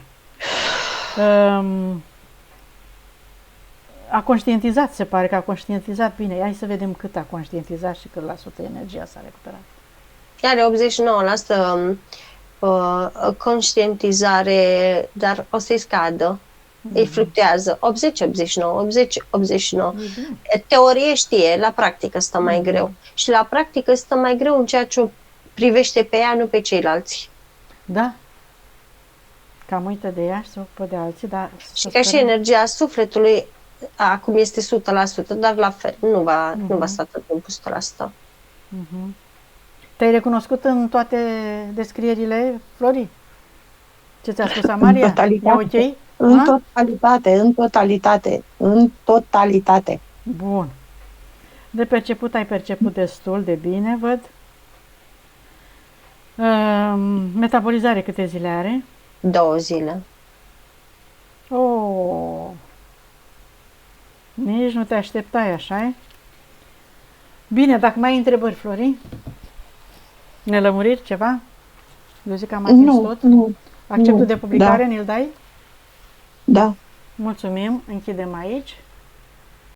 A conștientizat, se pare că a conștientizat bine. Hai să vedem cât a conștientizat și cât la sută energia s-a recuperat. Are 89% conștientizare, dar o să-i scadă. Îi fluctuează 80-89. Teorie știe, la practică stă mai greu. Și la practică stă mai greu în ceea ce o privește pe ea, nu pe ceilalți. Da. Cam uită de ea și se ocupă de alții, dar... Și ca și energia sufletului, acum este 100%, dar la fel, nu va sta tot timpul 100%. Te-ai recunoscut în toate descrierile, Flori? Ce ți-a spus Amaria? În totalitate. E ok? În totalitate. Bun. De perceput ai perceput destul de bine, văd. Metabolizare câte zile are? 2 zile. Oh. Nici nu te așteptai, așa-i? Bine, dacă mai ai întrebări, Flori? Nelămuriri, ceva? Eu zic că am atins tot. Nu. Acceptul nu, de publicare, da. ne-l dai? Da. Mulțumim, închidem aici.